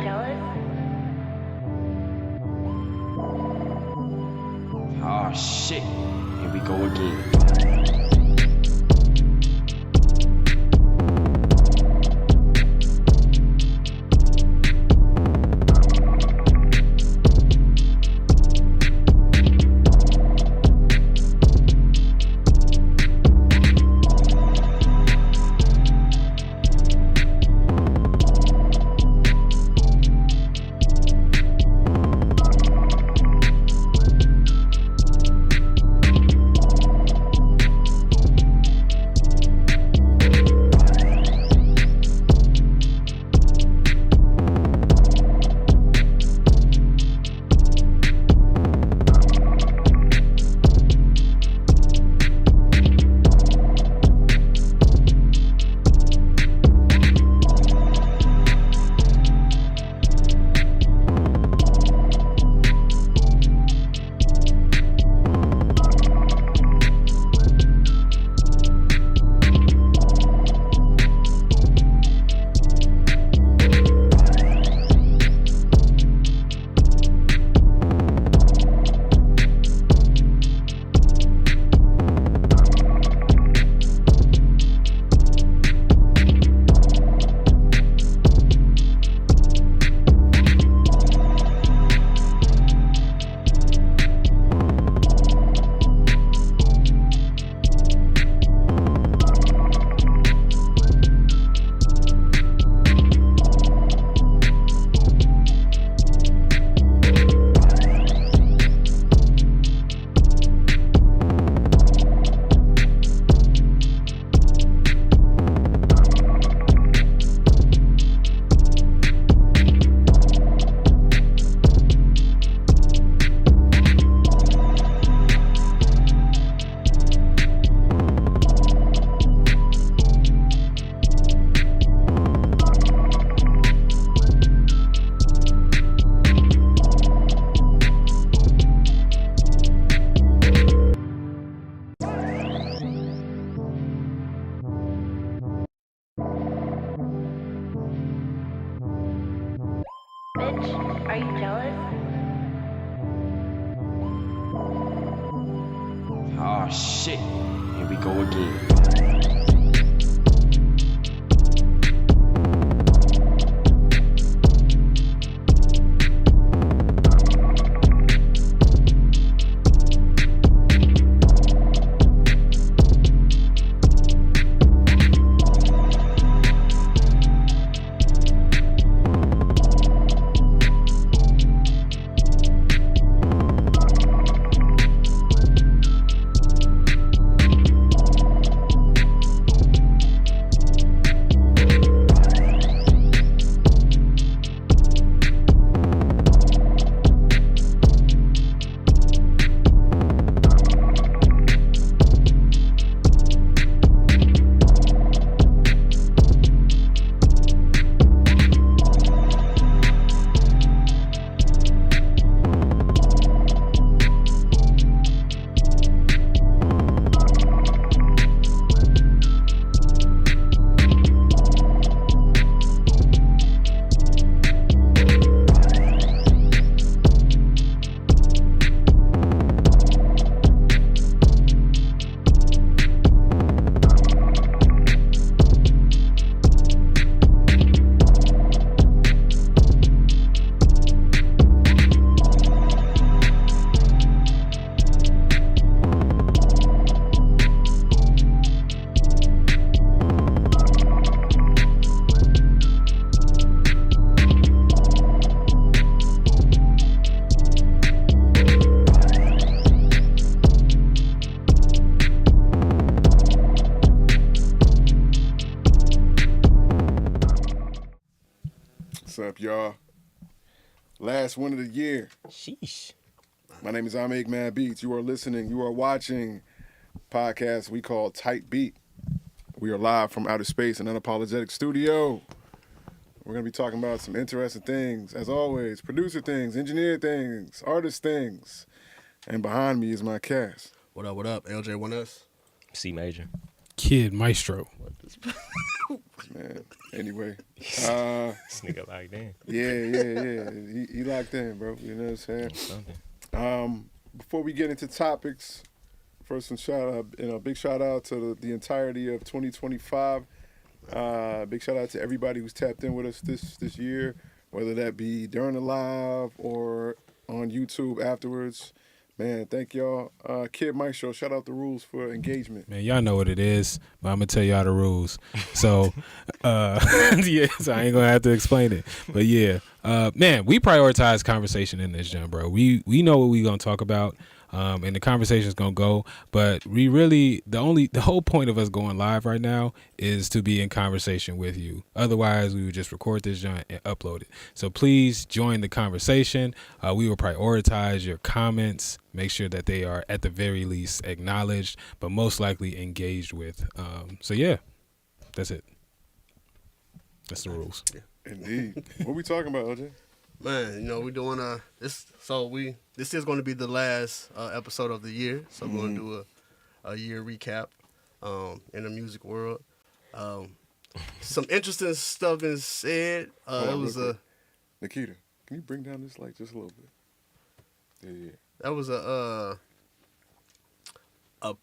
jealous? Oh shit, here we go again. Bitch, are you jealous? Oh shit, here we go again. What's up, y'all? Last one of the year. Sheesh. My name is Amig Man Beats. You are listening, you are watching podcast we call Tight Beat. We are live from outer space and unapologetic studio. We're going to be talking about some interesting things, as always. Producer things, engineer things, artist things. And behind me is my cast. What up, LJ1S? C major. Kid Maestro. Man. Anyway. This nigga locked in. Yeah. He locked in, bro. You know what I'm saying? Something. Before we get into topics, first big shout out to the entirety of 2025. Big shout out to everybody who's tapped in with us this year, whether that be during the live or on YouTube afterwards. Man, thank y'all. Kid Maestro, shout out the rules for engagement. Man, y'all know what it is, but I'm gonna tell y'all the rules. So, yeah, so I ain't gonna have to explain it. But yeah, man, we prioritize conversation in this jump, bro. We know what we gonna talk about. And the conversation's gonna go, but we really the whole point of us going live right now is to be in conversation with you. Otherwise, we would just record this joint and upload it. So please join the conversation. We will prioritize your comments, make sure that they are at the very least acknowledged, but most likely engaged with. So yeah, that's it. That's the rules. Indeed. What we talking about, OJ? Man, we're doing this. So this is going to be the last episode of the year. So we're going to do a year recap in the music world. Some interesting stuff been said. It was Nikita, can you bring down this light just a little bit? Yeah. That was a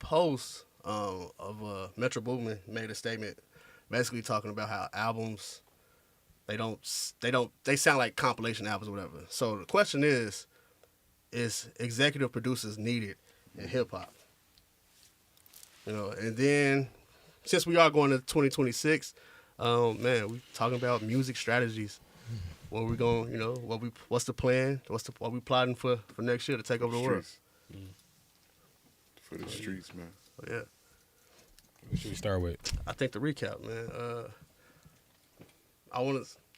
post of Metro Boomin made a statement, basically talking about how albums. They sound like compilation albums or whatever. So the question is executive producers needed in hip hop? And then since we are going to 2026, man, we talking about music strategies. What we going, what's the plan? What we plotting for next year to take over the world? For the streets, man. Yeah. What should we start with? I think the recap, man.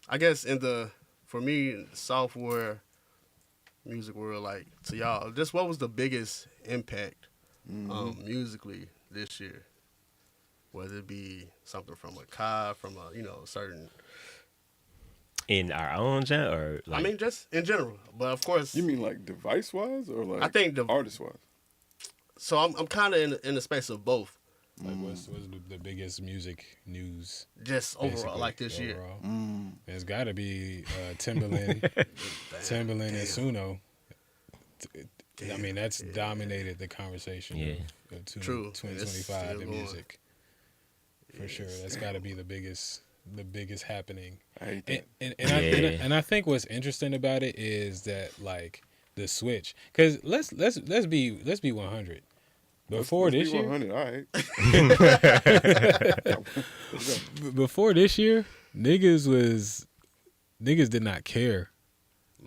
I guess for me, in the software music world, like to y'all, just what was the biggest impact musically this year? Whether it be something from a Kai, from a certain. In our own genre, or like... I mean, just in general, but of course. You mean like device wise or like I think artist wise? So I'm kind of in the space of both. Like what's the biggest music news? Just overall, like this year. It's got to be Timbaland, and Suno. I mean, that's dominated the conversation of True. 2025 in music. For sure, that's got to be the biggest happening. I hate that. And I think what's interesting about it is that like the switch, because let's be 100. Before this year, 100, all right. Before this year, niggas did not care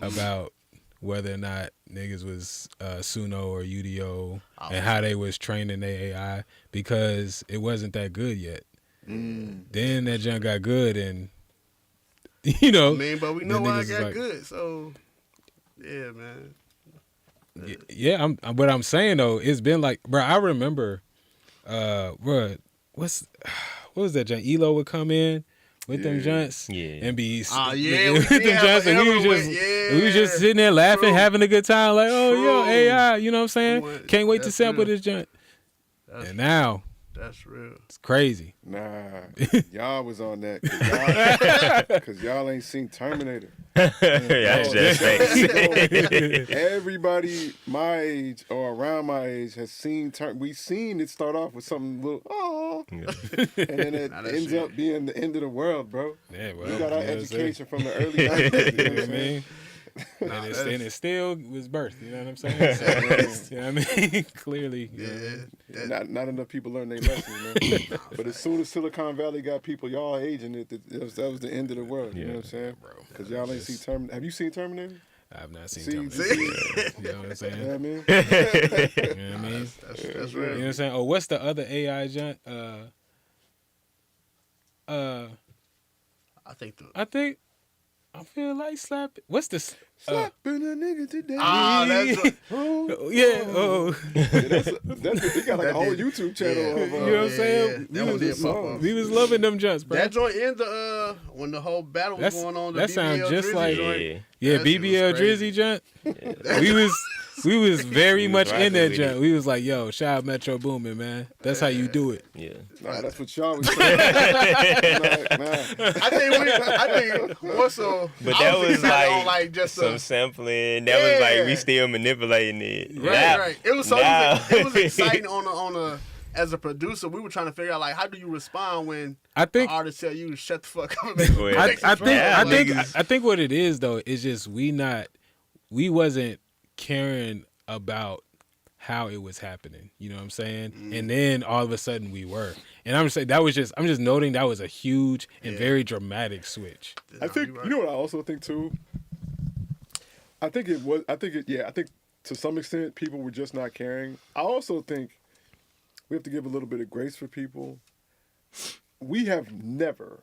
about whether or not niggas was Suno or UDO and how they was training their AI because it wasn't that good yet. Then that junk got good, and I mean, but we know why it got good. So yeah, man. Yeah, what I'm saying though, it's been like, bro, I remember, bro, what was that junk? Elo would come in with them junts, and be with them junts, and we was just sitting there laughing, having a good time, like, yo, AI, you know what I'm saying? Can't wait to sample this junk. And now, that's real. It's crazy. Nah, y'all was on that because y'all ain't seen Terminator. Everybody my age or around my age has seen we seen it start off with something little and then it ends up being the end of the world, bro. Yeah, well, we got our education from the early 90s. You know what I mean? And it still was birthed, you know what I'm saying? So, you know what I mean? Clearly. Not enough people learn their lesson, man. But as soon as Silicon Valley got people y'all aging it, that was the end of the world. You know what I'm saying? Because y'all ain't see Terminator. Have you seen Terminator? I have not seen Terminator. You know what I'm saying? You know what I mean? You know what I mean? That's You real. know what I'm saying? Oh, what's the other AI junk? I feel like slapping. What's this? Slapping a nigga today. They got like a whole YouTube channel. You know what I'm saying? We was loving them junts, bro. That joint in the when the whole battle was going on. That sounds just like joint. BBL Drizzy junt. we was very We was much in rocking that with junk. it. We was like, yo, shout out Metro Boomin, man. That's how you do it. Yeah. Nah, that's what y'all was saying. Nah. I think more so. But I that was excited on, like just some sampling. That was like we still manipulating it. right. It was so now- it was exciting on a as a producer. We were trying to figure out like how do you respond when I think an artist tell you to shut the fuck up. Well, I think what it is though is just we wasn't caring about how it was happening. You know what I'm saying? And then all of a sudden we were. And I'm just noting that was a huge and very dramatic switch. I think you know what I also think too. I think to some extent people were just not caring. I also think we have to give a little bit of grace for people. We have never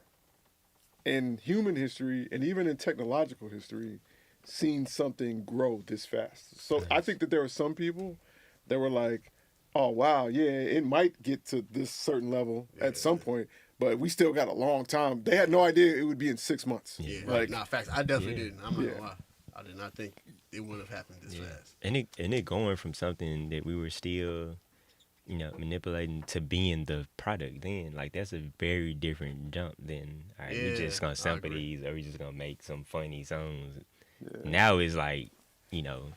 in human history and even in technological history seen something grow this fast. So I think that there are some people that were like, oh wow, yeah, it might get to this certain level at some point, but we still got a long time. They had no idea it would be in 6 months. Yeah, Like, nah, facts. I definitely didn't. I'm not gonna lie. I did not think it would have happened this fast. And it going from something that we were still, manipulating to being the product then. Like that's a very different jump than all right, we just gonna sample these or we just gonna make some funny songs. Yeah. Now it's like,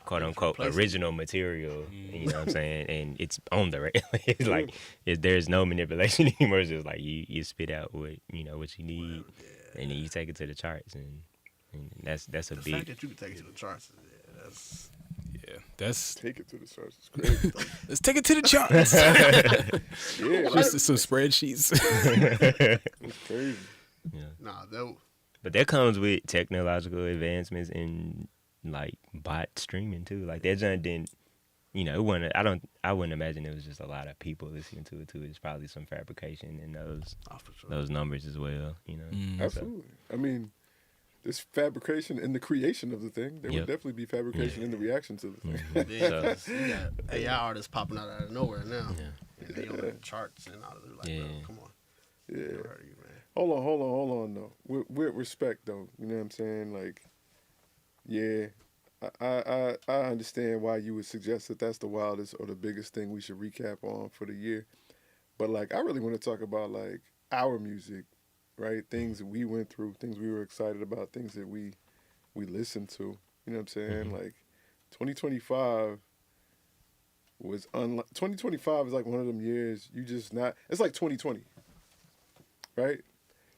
quote unquote original material. You know what I'm saying? And it's on the radio. It's like there's no manipulation anymore. It's just like you spit out what what you need, and then you take it to the charts, and that's a The big. fact that you can take it to the charts, That's take it to the source. It's crazy. let's take it to the charts. Yeah, Just some spreadsheets. it's crazy. nah, But that comes with technological advancements in like bot streaming too. Like that junk didn't, it wasn't. I wouldn't imagine it was just a lot of people listening to it too. It's probably some fabrication in those numbers as well. Absolutely. I mean, there's fabrication in the creation of the thing. There would definitely be fabrication in the reaction to the thing. yeah, you got AI artists popping out of nowhere now. And they on the charts and all of it. Like, bro, come on. Yeah. Never heard of you, man. Hold on though. With respect though, you know what I'm saying? Like, yeah, I understand why you would suggest that that's the wildest or the biggest thing we should recap on for the year. But like, I really want to talk about like our music, right? Things that we went through, things we were excited about, things that we listened to. You know what I'm saying? Like, 2025 was 2025 is like one of them years you just not. It's like 2020, right?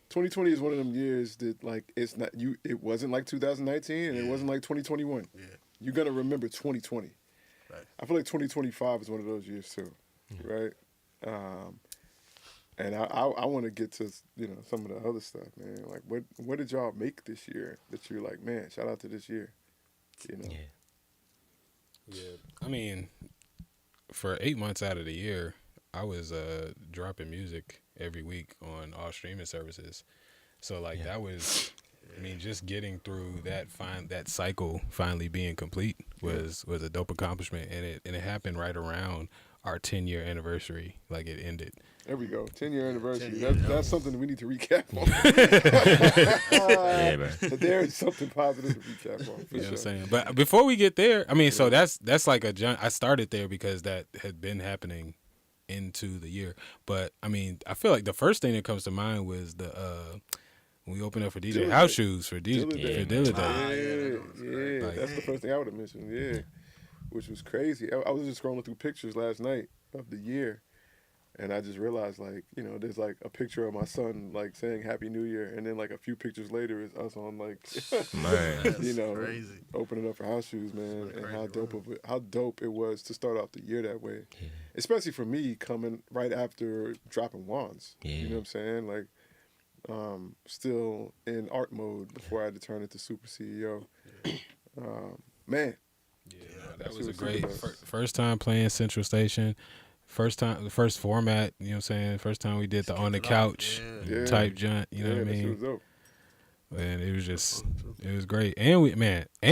2020 is one of them years that like it's not you. It wasn't like 2019 and it wasn't like 2021. Yeah. You're gonna remember 2020. Right. I feel like 2025 is one of those years too, right? And I want to get to some of the other stuff, man. Like what did y'all make this year that you're like, man, shout out to this year, Yeah. I mean, for 8 months out of the year, I was dropping music every week on all streaming services. So like that was, I mean, just getting through that cycle finally being complete was a dope accomplishment, and it happened right around our 10-year anniversary. Like it ended. There we go, 10-year anniversary. That's something we need to recap on. Yeah, man. There is something positive to recap on. For You know sure. what I'm saying? But before we get there, I mean, so that's like I started there because that had been happening into the year. But I mean, I feel like the first thing that comes to mind was when we opened up for DJ Dilla House Day. Shoes for Dilla Day. Yeah, Like- that's the first thing I would have mentioned. Yeah, which was crazy. I was just scrolling through pictures last night of the year, and I just realized like there's like a picture of my son like saying Happy New Year, and then like a few pictures later is us on like Man. That's crazy. opening up for House Shoes, man, That's and crazy, how dope it was to start off the year that way, especially for me coming right after dropping Wands. You know what I'm saying? Like, still in art mode before I had to turn into Super CEO. Man. That was a great first time playing Central Station. First format, you know what I'm saying? First time we did the on the couch type junk, you know what I that shit mean? was dope. And it was great. And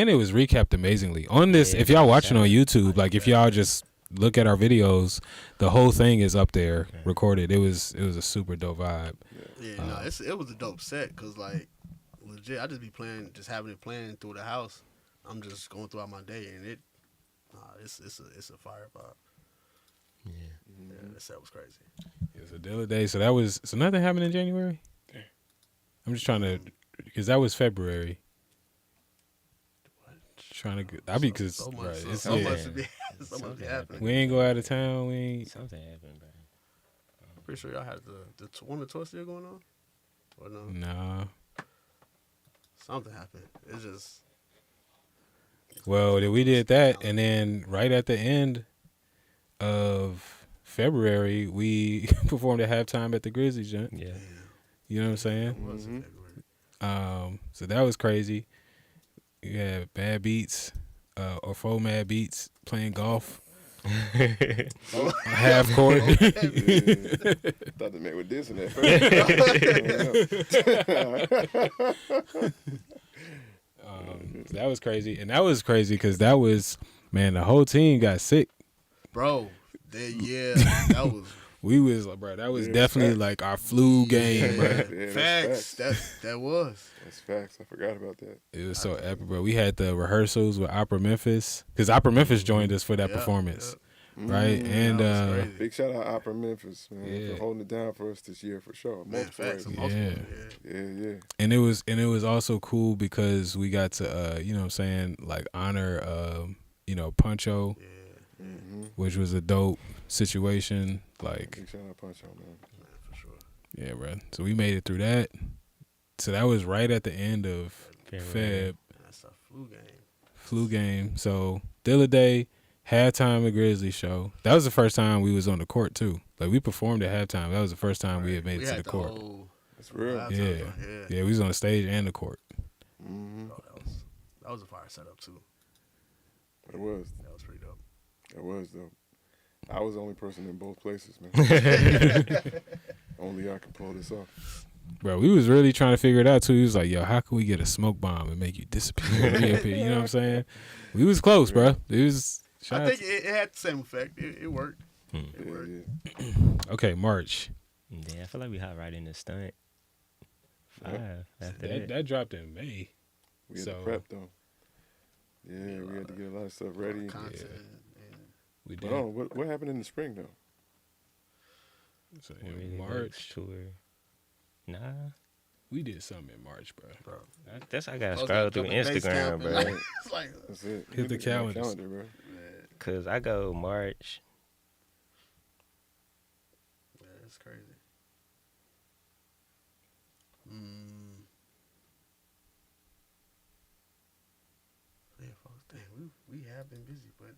it was recapped amazingly. On this, if y'all watching on YouTube, like if y'all just look at our videos, the whole thing is up there recorded. It was a super dope vibe. Yeah, it was a dope set because like legit, I just be playing, just having it playing through the house. I'm just going throughout my day and it's a fire vibe. Yeah. Yeah, that set was crazy. Yeah, so Dilla Day. So nothing happened in January. I'm just trying to, because that was February. Trying to, because so much, right, so, it's so yeah. much to be, so much Something be happening. We ain't go out of town. We ain't. Something happened, bro. I'm pretty sure y'all had the one of the tour still going on, or no? Nah. Something happened. It's just Well, we did that, and then right at the end of February, we performed at halftime at the Grizzlies, Junk. Yeah. You know what I'm it saying? was in February. So that was crazy. You had Bad Beats, or Faux Mad Beats playing golf. Half court. Yeah. Thought the man was dissing that. That was crazy, and that was crazy because that was, man, the whole team got sick. Bro, that was We was like, bro, that was Yeah, definitely facts. like our flu game, bro. Yeah, that's facts. That was. That's facts. I forgot about that. It was so epic, bro. We had the rehearsals with Opera Memphis because Opera Memphis joined us for that Yeah, performance, Mm-hmm. right? And that was crazy. Big shout out Opera Memphis, man, Yeah. for holding it down for us this year for sure. Man, Multiple facts. ways. Multiple, Yeah. Yeah. and it was also cool because we got to you know what I'm saying, like honor Puncho, Yeah, Mm-hmm. which was a dope situation. Like, Big shout out Punch on, man. for sure. yeah, bro. So we made it through that. So that was right at the end of February. Feb. That's a flu game. Flu game. So Dilla Day, halftime at Grizzly show. That was the first time we was on the court too. Like we performed at halftime. That was the first time we had made it to had the court. whole That's real. halftime Yeah. joint, yeah. Yeah, we was on the stage and the court. Mm-hmm. Bro, that was a fire setup too. It was. That was pretty dope. It was though. I was the only person in both places, man. Only I could pull this off. Bro, we was really trying to figure it out too. He was like, yo, how can we get a smoke bomb and make you disappear? You know what I'm saying? We was close, bro. It was. I think it had the same effect. It worked. It Yeah, worked. yeah. Okay, March. Yeah, I feel like we hot right in the stunt. 5 after That, that. that dropped in May. We had So- to prep though. Yeah, we had to get a lot of stuff ready. Content We But did. what happened in the spring though? So When in really March, tour. Nah. we did something in March, bro. bro. That's I gotta I was scroll like through jumping base Instagram, camp bro. and it's like, That's it. Hit the calendars. bro. Cause I go March. yeah, it's crazy. Yeah, folks, dang, we have been busy, but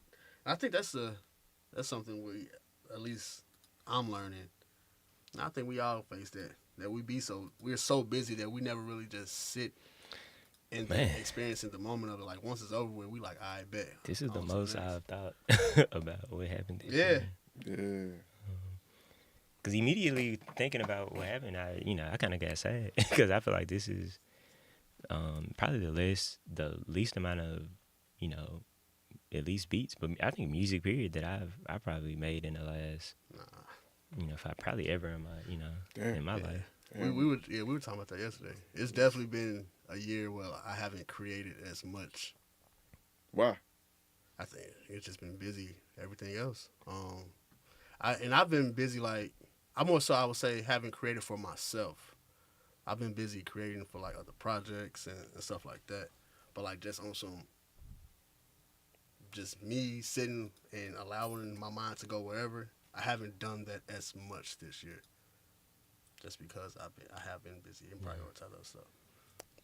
I think that's something we, at least I'm learning. And I think we all face that we're so busy that we never really just sit and Man. experiencing the moment of it. Like once it's over with, we like, I bet. This is the On to most next. I've thought about what happened this Yeah. year. Yeah. Cause immediately thinking about what happened, I kind of got sad because I feel like this is probably the least amount of, at least beats, but I think music period that I probably made in the last, if I probably ever in my, Damn. in my life. We were talking about that yesterday. It's definitely been a year where I haven't created as much. Why? I think it's just been busy. Everything else. I've been busy. Like I'm more so I would say having created for myself. I've been busy creating for like other projects and stuff like that. But like just on some, just me sitting and allowing my mind to go wherever. I haven't done that as much this year. Just because I have been busy and prioritize other stuff.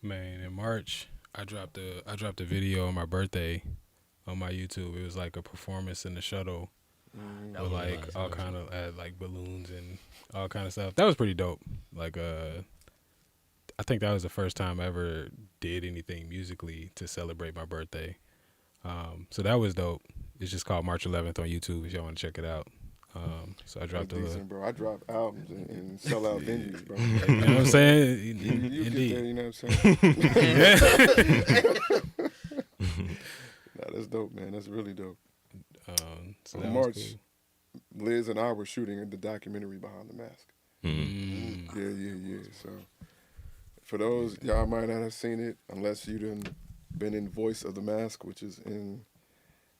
Man, in March, I dropped a video on my birthday on my YouTube. It was like a performance in the shuttle That with was like nice. all kind of like balloons and all kind of stuff. That was pretty dope. Like I think that was the first time I ever did anything musically to celebrate my birthday. So that was dope. It's just called March 11th on YouTube if y'all want to check it out. So I That's dropped a little. decent, bro. I drop albums and sell out venues, bro. You know what I'm saying? You get there, Indeed. you know what I'm saying? Nah, that's dope, man. That's really dope. So In that March, was Liz and I were shooting the documentary Behind the Mask. Mm-hmm. cool. Yeah. So for those, y'all might not have seen it unless you done been in Voice of the Mask, which is in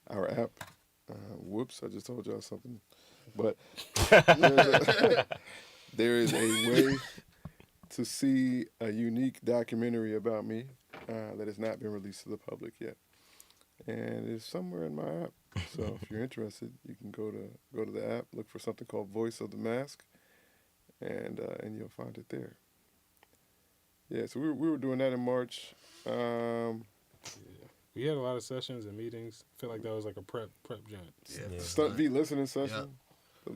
our app. Whoops, I just told y'all something. But there is a way to see a unique documentary about me that has not been released to the public yet, and it's somewhere in my app. So if you're interested, you can go to the app, look for something called Voice of the Mask, and you'll find it there. Yeah, so we were doing that in March. We had a lot of sessions and meetings. I feel like that was like a prep joint. Yeah. Stunt V listening session.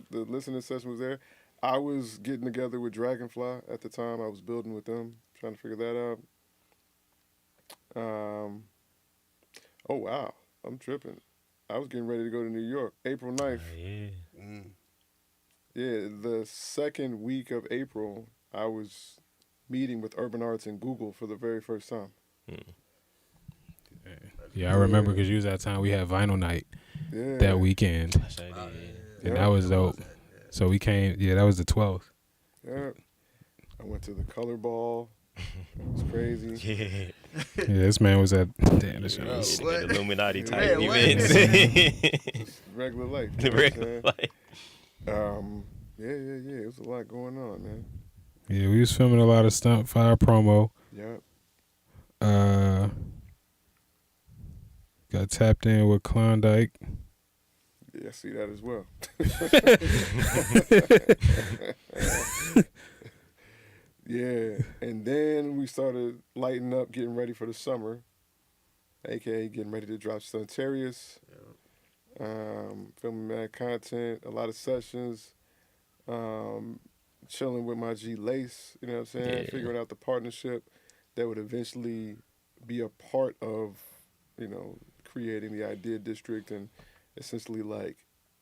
The listening session was there. I was getting together with Dragonfly at the time. I was building with them, trying to figure that out. Oh, wow. I'm tripping. I was getting ready to go to New York. April 9th. Yeah, the second week of April, I was meeting with Urban Arts and Google for the very first time. Yeah, I remember because you was that time we had Vinyl Night that weekend. And that was dope. So we came, that was the 12th. Yeah. I went to the Color Ball. It was crazy. Yeah, this man was at the show. The Illuminati type events. Just regular life. The regular life. Yeah. It was a lot going on, man. Yeah, we was filming a lot of Stunt Fire promo. Yeah. Got tapped in with Klondike. Yeah, I see that as well. Yeah, and then we started lighting up, getting ready for the summer, aka getting ready to drop Stuntarius. Filming mad content, a lot of sessions, chilling with my G Lace, you know what I'm saying? Yeah. Figuring out the partnership that would eventually be a part of, creating the Idea District and essentially like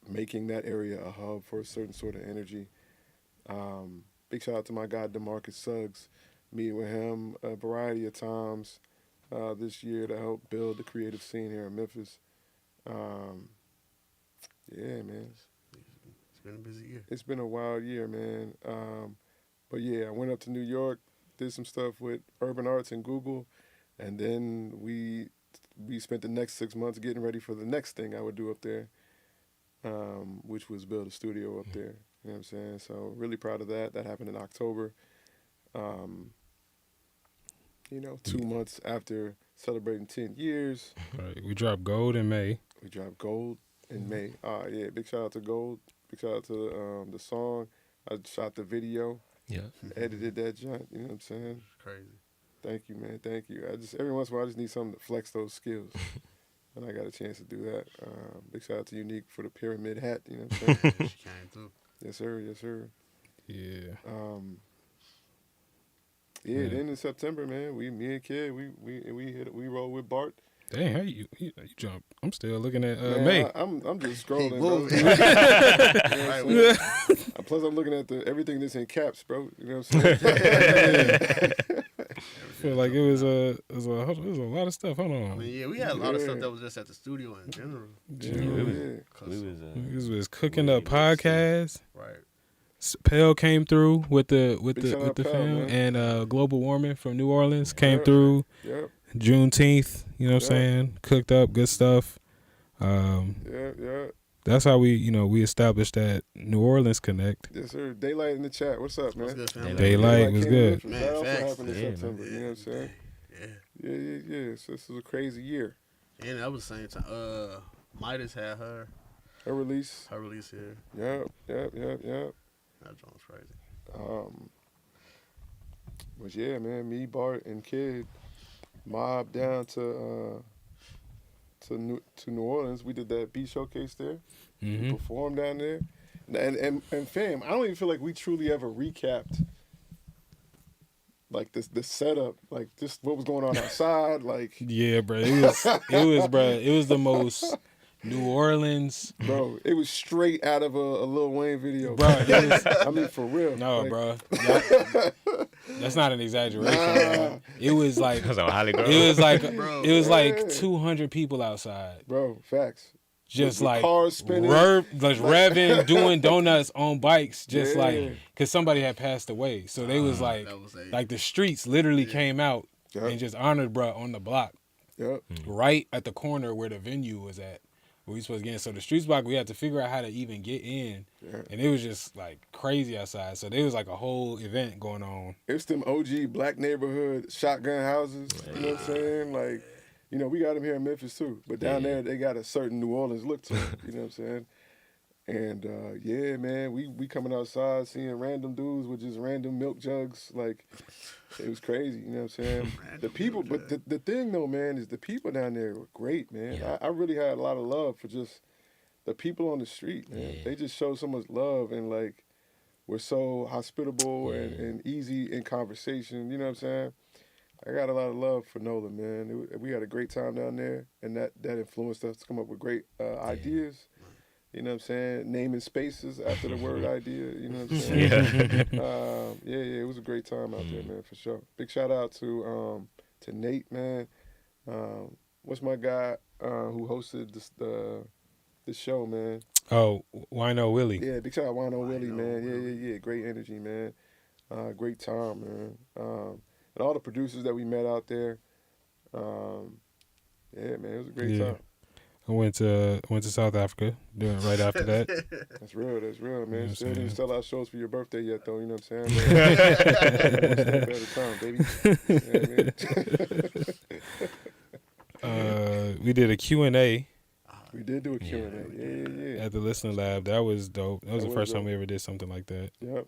making that area a hub for a certain sort of energy. Big shout out to my guy DeMarcus Suggs, meeting with him a variety of times this year to help build the creative scene here in Memphis. Yeah, man. It's been a busy year. It's been a wild year, man. But yeah, I went up to New York, did some stuff with Urban Arts and Google, and then we spent the next 6 months getting ready for the next thing I would do up there, which was build a studio up there. You know what I'm saying? So really proud of that. That happened in October. 2 months after celebrating 10 years. Right, we dropped Gold in May. We dropped Gold in May. Yeah, big shout out to Gold. Big shout out to the song. I shot the video. Yeah. Edited that joint. You know what I'm saying? Crazy. Thank you, man. Thank you. Every once in a while I just need something to flex those skills. And I got a chance to do that. Big shout out to Unique for the pyramid hat. You know what I'm saying? She came through. Yes, sir. Yes, sir. Yeah. Then in September, man, me and Kid, we roll with Bart. Dang, how you jump? I'm still looking at Man, May. I'm just scrolling, bro. moving. You know what I'm saying? Plus, I'm looking at everything that's in caps, bro. You know what I'm saying? I feel like it was a lot of stuff. Hold on. I mean, yeah, we had a lot of stuff that was just at the studio in general. This was cooking up podcasts. Right. Pell came through with the shout out Pell, film, man. and Global Warming from New Orleans came through. Yep. Juneteenth, you know what I'm saying? Cooked up good stuff. Yeah. That's how we established that New Orleans connect. Yes, sir. Daylight in the chat. What's up, man? What's good, family? Daylight was came good. in. Man, That also facts. happened in Yeah, September. You know what I'm saying? Yeah. So this was a crazy year. And that was the same time. Midas had her Release. here. Yep. That joint was crazy. But yeah, man, me, Bart, and Kid mobbed down to New Orleans. We did that beat showcase there. Mm-hmm. We performed down there. And fam, I don't even feel like we truly ever recapped like the setup, like just what was going on outside, like Yeah, bro. It was the most New Orleans. bro, it was straight out of a Lil Wayne video. Bro, I mean for real. No, like, bro. That's not an exaggeration, bro. It was like That was on Holly Grove. it was like Bro. it was like Yeah. 200 people outside. Bro, facts. Just With like cars spinning. revving, doing donuts on bikes, just Yeah. like because somebody had passed away. So they was like that was a- like the streets literally came out Yep. and just honored bro on the block, Yep. right at the corner where the venue was at. where we supposed to get in. So the streets block, we had to figure out how to even get in, and it was just like crazy outside. So there was like a whole event going on. It's them OG black neighborhood shotgun houses. You know what I'm saying? Like, you know, we got them here in Memphis too, but down there they got a certain New Orleans look to them. You know what I'm saying? And yeah, man, we coming outside seeing random dudes with just random milk jugs. Like, it was crazy. You know what I'm saying? The people, but the thing though, man, is the people down there were great, man. Yeah. I really had a lot of love for just the people on the street, man. Yeah. They just showed so much love and like were so hospitable and easy in conversation. You know what I'm saying? I got a lot of love for Nolan, man. We had a great time down there, and that influenced us to come up with great ideas. You know what I'm saying? Naming spaces after the word idea. You know what I'm saying? Yeah, it was a great time out there, man, for sure. Big shout out to Nate, man. What's my guy who hosted the show, man? Oh, Wino Willie. Yeah, big shout out Wino Willie, man. Yeah. Great energy, man. Great time, man. And all the producers that we met out there. Yeah, man, it was a great time. I went to South Africa right after that. That's real, man. You know what I'm Still didn't saying? sell out shows for your birthday yet, though. You know what I'm saying? Better time, baby. You know what I mean? We did a Q&A We did do a Q&A. Yeah. at the Listening Lab. That was dope. That was That the was first time dope. we ever did something like that. Yep.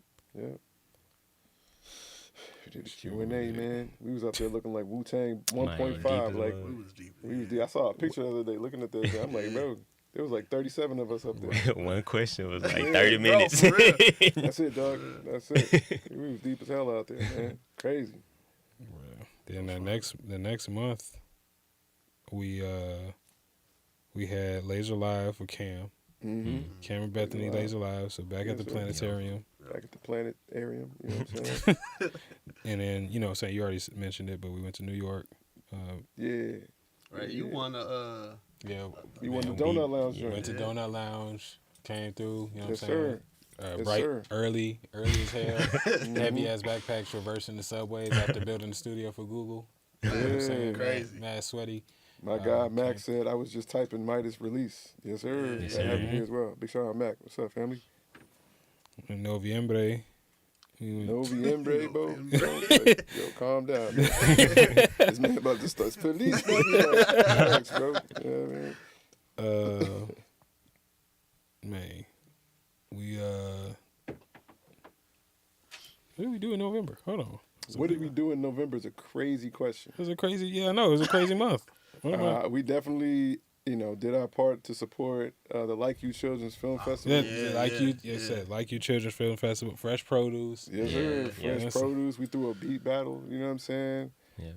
We did a Q&A, man. We was up there looking like Wu-Tang 1.5. Like, We was deep. we was deep. I saw a picture the other day looking at this. I'm like, bro, there was like 37 of us up there. One question was like Yeah, 30 bro, minutes. for real. That's it, dog. That's it. We was deep as hell out there, man. Crazy. Then the next month, we had Laser Live with Cam. Mm-hmm. Cameron Bethany, Live. Laser Live. So back at the Yes, sir. planetarium. Back at the planetarium. You know what I'm saying? And then, you know, saying you already mentioned it, but we went to New York. Yeah. Right, you won a Yeah, You won the man, Donut Lounge we joint. went to Donut Lounge, came through. You know Yes, what I'm saying? sir. Yes, Bright, sir. early as hell. Heavy ass backpacks traversing the subways after building the studio for Google. You know what I'm saying? Yeah. Crazy. Mad sweaty. My guy Mac said I was just typing Midas release. Yes, sir. Yes, That sir. happened to me as well. Big shout out Mac. What's up, family? In Noviembre. we went- Noviembre, bro. Yo, calm down, man. This man about to start police, man. Relax, bro. You know what I mean? Man, we what did we do in November? Hold on. What did we do in November is a crazy question. It was a crazy. Yeah, I know. It was a crazy month. What am I? We definitely, did our part to support the Like You Children's Film Festival. Said Like You Children's Film Festival, Fresh Produce. Yes, sir. Yeah. Fresh Produce. We threw a beat battle. You know what I'm saying? Yeah.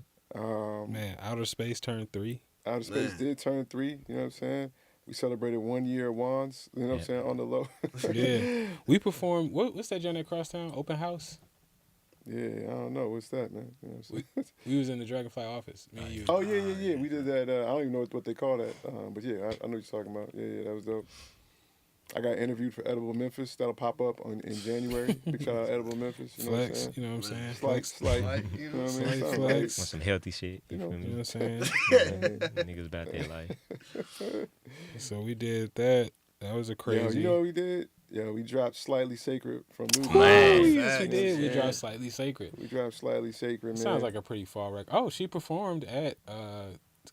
Man, Outer Space turned 3. Outer Space did turn 3. You know what I'm saying? We celebrated 1 year of Wands. You know what I'm saying? On the low. Yeah, we performed. What's that joint at Crosstown? Open House. Yeah, I don't know. What's that, man? You know what I'm saying? We was in the Dragonfly office. Me and you. Oh, yeah. We did that. I don't even know what they call that. But yeah, I know what you're talking about. Yeah, that was dope. I got interviewed for Edible Memphis. That'll pop up in January. Big shout out Edible Memphis. You know what I'm Flex. saying? You know what I'm saying? Slight. Like, You know what I mean? Slight Something flex. Want some healthy shit. You feel You know me? what I'm saying? Niggas about their life. So we did that. That was a Yo, crazy. you know what we did? Yeah, we dropped Slightly Sacred from Luke. Man. Yes, we Facts. did. We Yeah. dropped Slightly Sacred. We dropped Slightly Sacred, man. Sounds like a pretty fall record. Oh, she performed at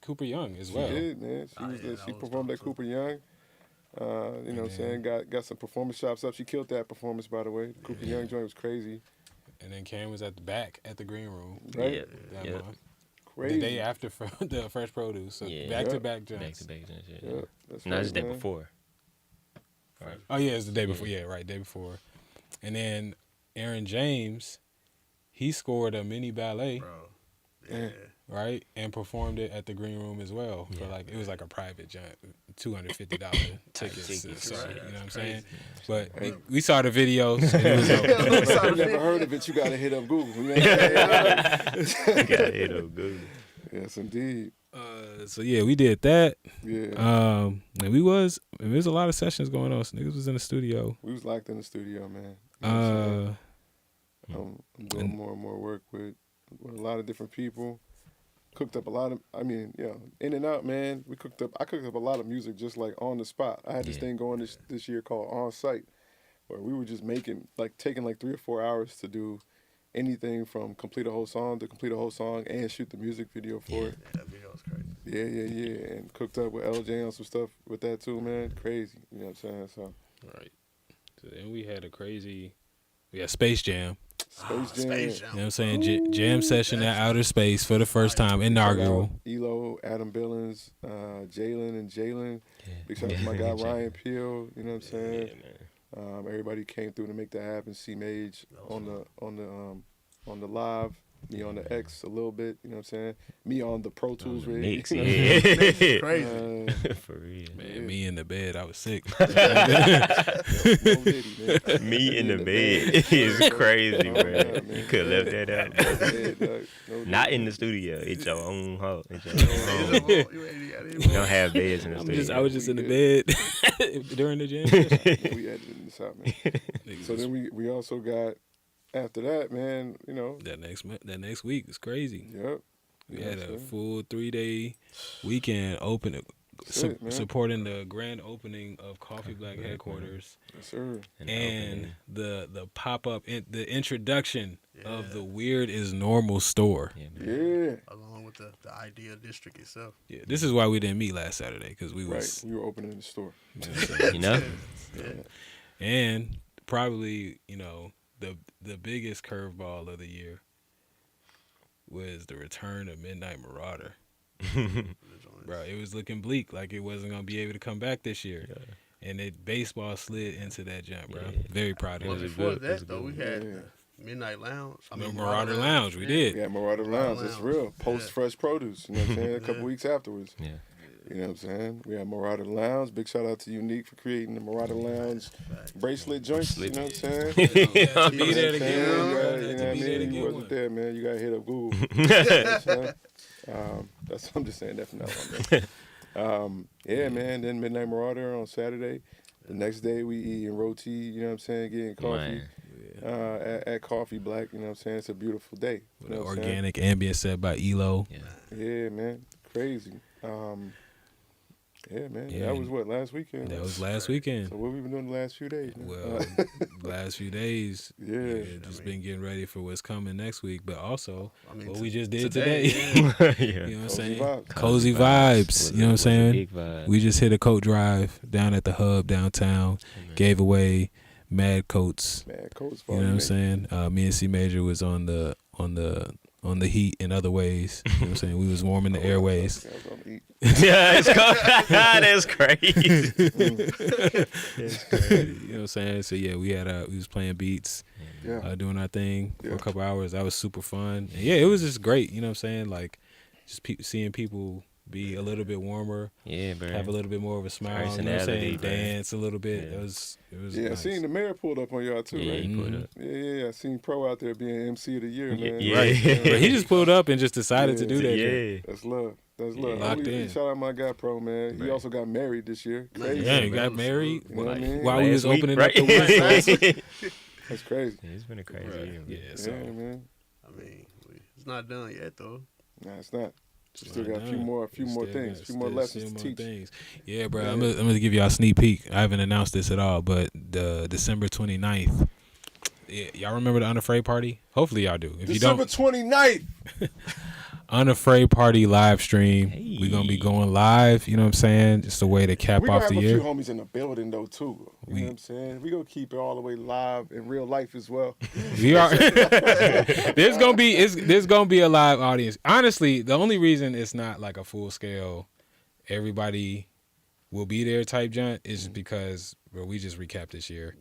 Cooper Young as well. She did, man. She that she was performed dope, at Cooper Young. You know what I'm saying? Got some performance shops up. She killed that performance, by the way. The Cooper Young joint was crazy. And then Cam was at the back at the green room. Right? Yeah. That Yeah. month. Crazy. The day after the Fresh Produce. So Yeah. back Yeah. to back Back jumps. to back and shit. Yeah, that's No, right, it's the day man. before. Right. Oh yeah, it's the day before. Yeah, right, day before. And then Aaron James, he scored a mini ballet, bro. Yeah. right, and performed it at the green room as well. For Yeah. it was like a private jump, $250 tickets. tickets, So, right. you know what I'm That's saying? crazy. But we saw the videos. And it was dope. If you never heard of it, you got to hit up Google. You know what I'm saying? Got it up good. Yes, indeed. So yeah, we did that. Yeah. And there was a lot of sessions going on. So niggas was in the studio. We was locked in the studio, man. You know what I'm saying? I'm doing more and more work with a lot of different people. Cooked up a lot of, in and out, man. I cooked up a lot of music just like on the spot. I had this thing going this year called On Site, where we were just taking like 3 or 4 hours to do anything from complete a whole song to complete a whole song and shoot the music video for it. Yeah, that video was crazy. Yeah. And cooked up with LJ on some stuff with that too, man. Crazy. You know what I'm saying? So. Right. So then we had Space Jam. Space Jam. Space Jam. You know what I'm saying? Jam session at Outer Space for the first time, inaugural. Elo, Adam Billings, Jalen and Jalen. Yeah. Big shout out to my guy Ryan Peel. You know what I'm saying? Yeah, man. Everybody came through to make that happen. C Mage on the live. Me on the X a little bit. You know what I'm saying? Me on the Pro Tools rig. Mix, You know what I'm saying? Crazy. For real. Man, me in the bed, I was sick. No Diddy, man. Me in the bed is crazy, Oh, bro. yeah, man. You could have left that out. Yeah, dog. No Not Diddy. in the studio. It's your own home. It's your own home. You You don't have beds in the studio. I was just in the bed during the jam session. We edited this out, man. So then we also got after that, man. You know, That next week was crazy. yep. We You know had what a I'm saying? full 3-day weekend That's it, man. supporting the grand opening of Coffee Black headquarters Yes, sir. and the pop up, the introduction of the Weird is Normal store. Yeah, man. Yeah. Along with the Idea District itself. Yeah, this is why we didn't meet last Saturday because we Right. was We were opening the store. You know? and probably the biggest curveball of the year was the return of Midnight Marauder. Bro, it was looking bleak, like it wasn't gonna be able to come back this year, and it baseball slid into that jump, bro. Yeah. Very proud Well, of it. before good. It was that, though, we good. had Yeah. the Midnight Lounge. Marauder Lounge, we did. Yeah, Marauder Lounge. That's Lounge. real. Post Yeah. fresh produce. You know what I'm saying? A couple Yeah. weeks afterwards. Yeah. You know what I'm saying? We had Marauder Lounge. Big shout out to Unique for creating the Marauder Lounge bracelet joints. You know what I'm saying? Be there to You know get what I'm saying? one. You Had know to what I be there to mean? You get wasn't one. there, man. You gotta hit up Google. You know what I'm saying? I'm just saying that from now on, man. Yeah, man. Then Midnight Marauder on Saturday. The next day we eating roti. You know what I'm saying? Getting coffee. Man. At Coffee Black. You know what I'm saying? It's a beautiful day. You With know an what I'm saying? organic ambient set by Elo. Yeah. Yeah, man. Crazy. Yeah, man. Yeah. That was what, last weekend? That was last weekend. So what we been doing the last few days? Man? Well, last few days, Yeah. just been getting ready for what's coming next week, but also what t- we just did today, today. Yeah. You know what I'm Cozy saying? vibes. Cozy vibes. You know what I'm Was a saying? Big vibe. We just hit a coat drive down at the hub downtown. Gave away mad coats. Man, Coach. You know what I'm saying? Me and C Major was on the heat in other ways. You know what I'm saying? We was warming the airways. Yeah, it's that's crazy. That's crazy. You know what I'm saying? So yeah, we was playing beats, Yeah. doing our thing for Yeah. a couple hours. That was super fun. And yeah, it was just great. You know what I'm saying? Like just seeing people be a little bit warmer, Yeah, bro. have a little bit more of a smile. You know what I'm saying? Personality, bro. Dance a little bit. Yeah. It was Yeah, I nice. seen the mayor pulled up on y'all too, Yeah, right? he put up. Yeah. I seen Pro out there being MC of the year, man. Yeah. Right. But he just pulled up and just decided to do that. Yeah. That's love. That's love. Locked Only- in. Shout out my guy Pro, man. He Right. also got married this year. Crazy. Yeah, he man. got married You know what I mean? while we was Last week, opening right? up the West. That's crazy. It's been a crazy Right. year. Yeah, Yeah, so man. I mean, it's not done yet, though. Nah, it's not. Still Right got a few now. more Still things, got- few more still lessons to more teach. things. Yeah, bro. Yeah. I'm gonna give y'all a sneak peek. I haven't announced this at all, but the December 29th. Yeah, y'all remember the Unafraid party? Hopefully y'all do. If December you 29th. don't, Unafraid party live stream. We're gonna be going live. You know what I'm saying? Just a way to cap We gonna off have the a year. few homies in the building though too. You know what I'm saying? We gonna keep it all the way live in real life as well. We are. there's gonna be a live audience. Honestly, the only reason it's not like a full scale, everybody will be there type jaunt is just because, bro, we just recapped this year,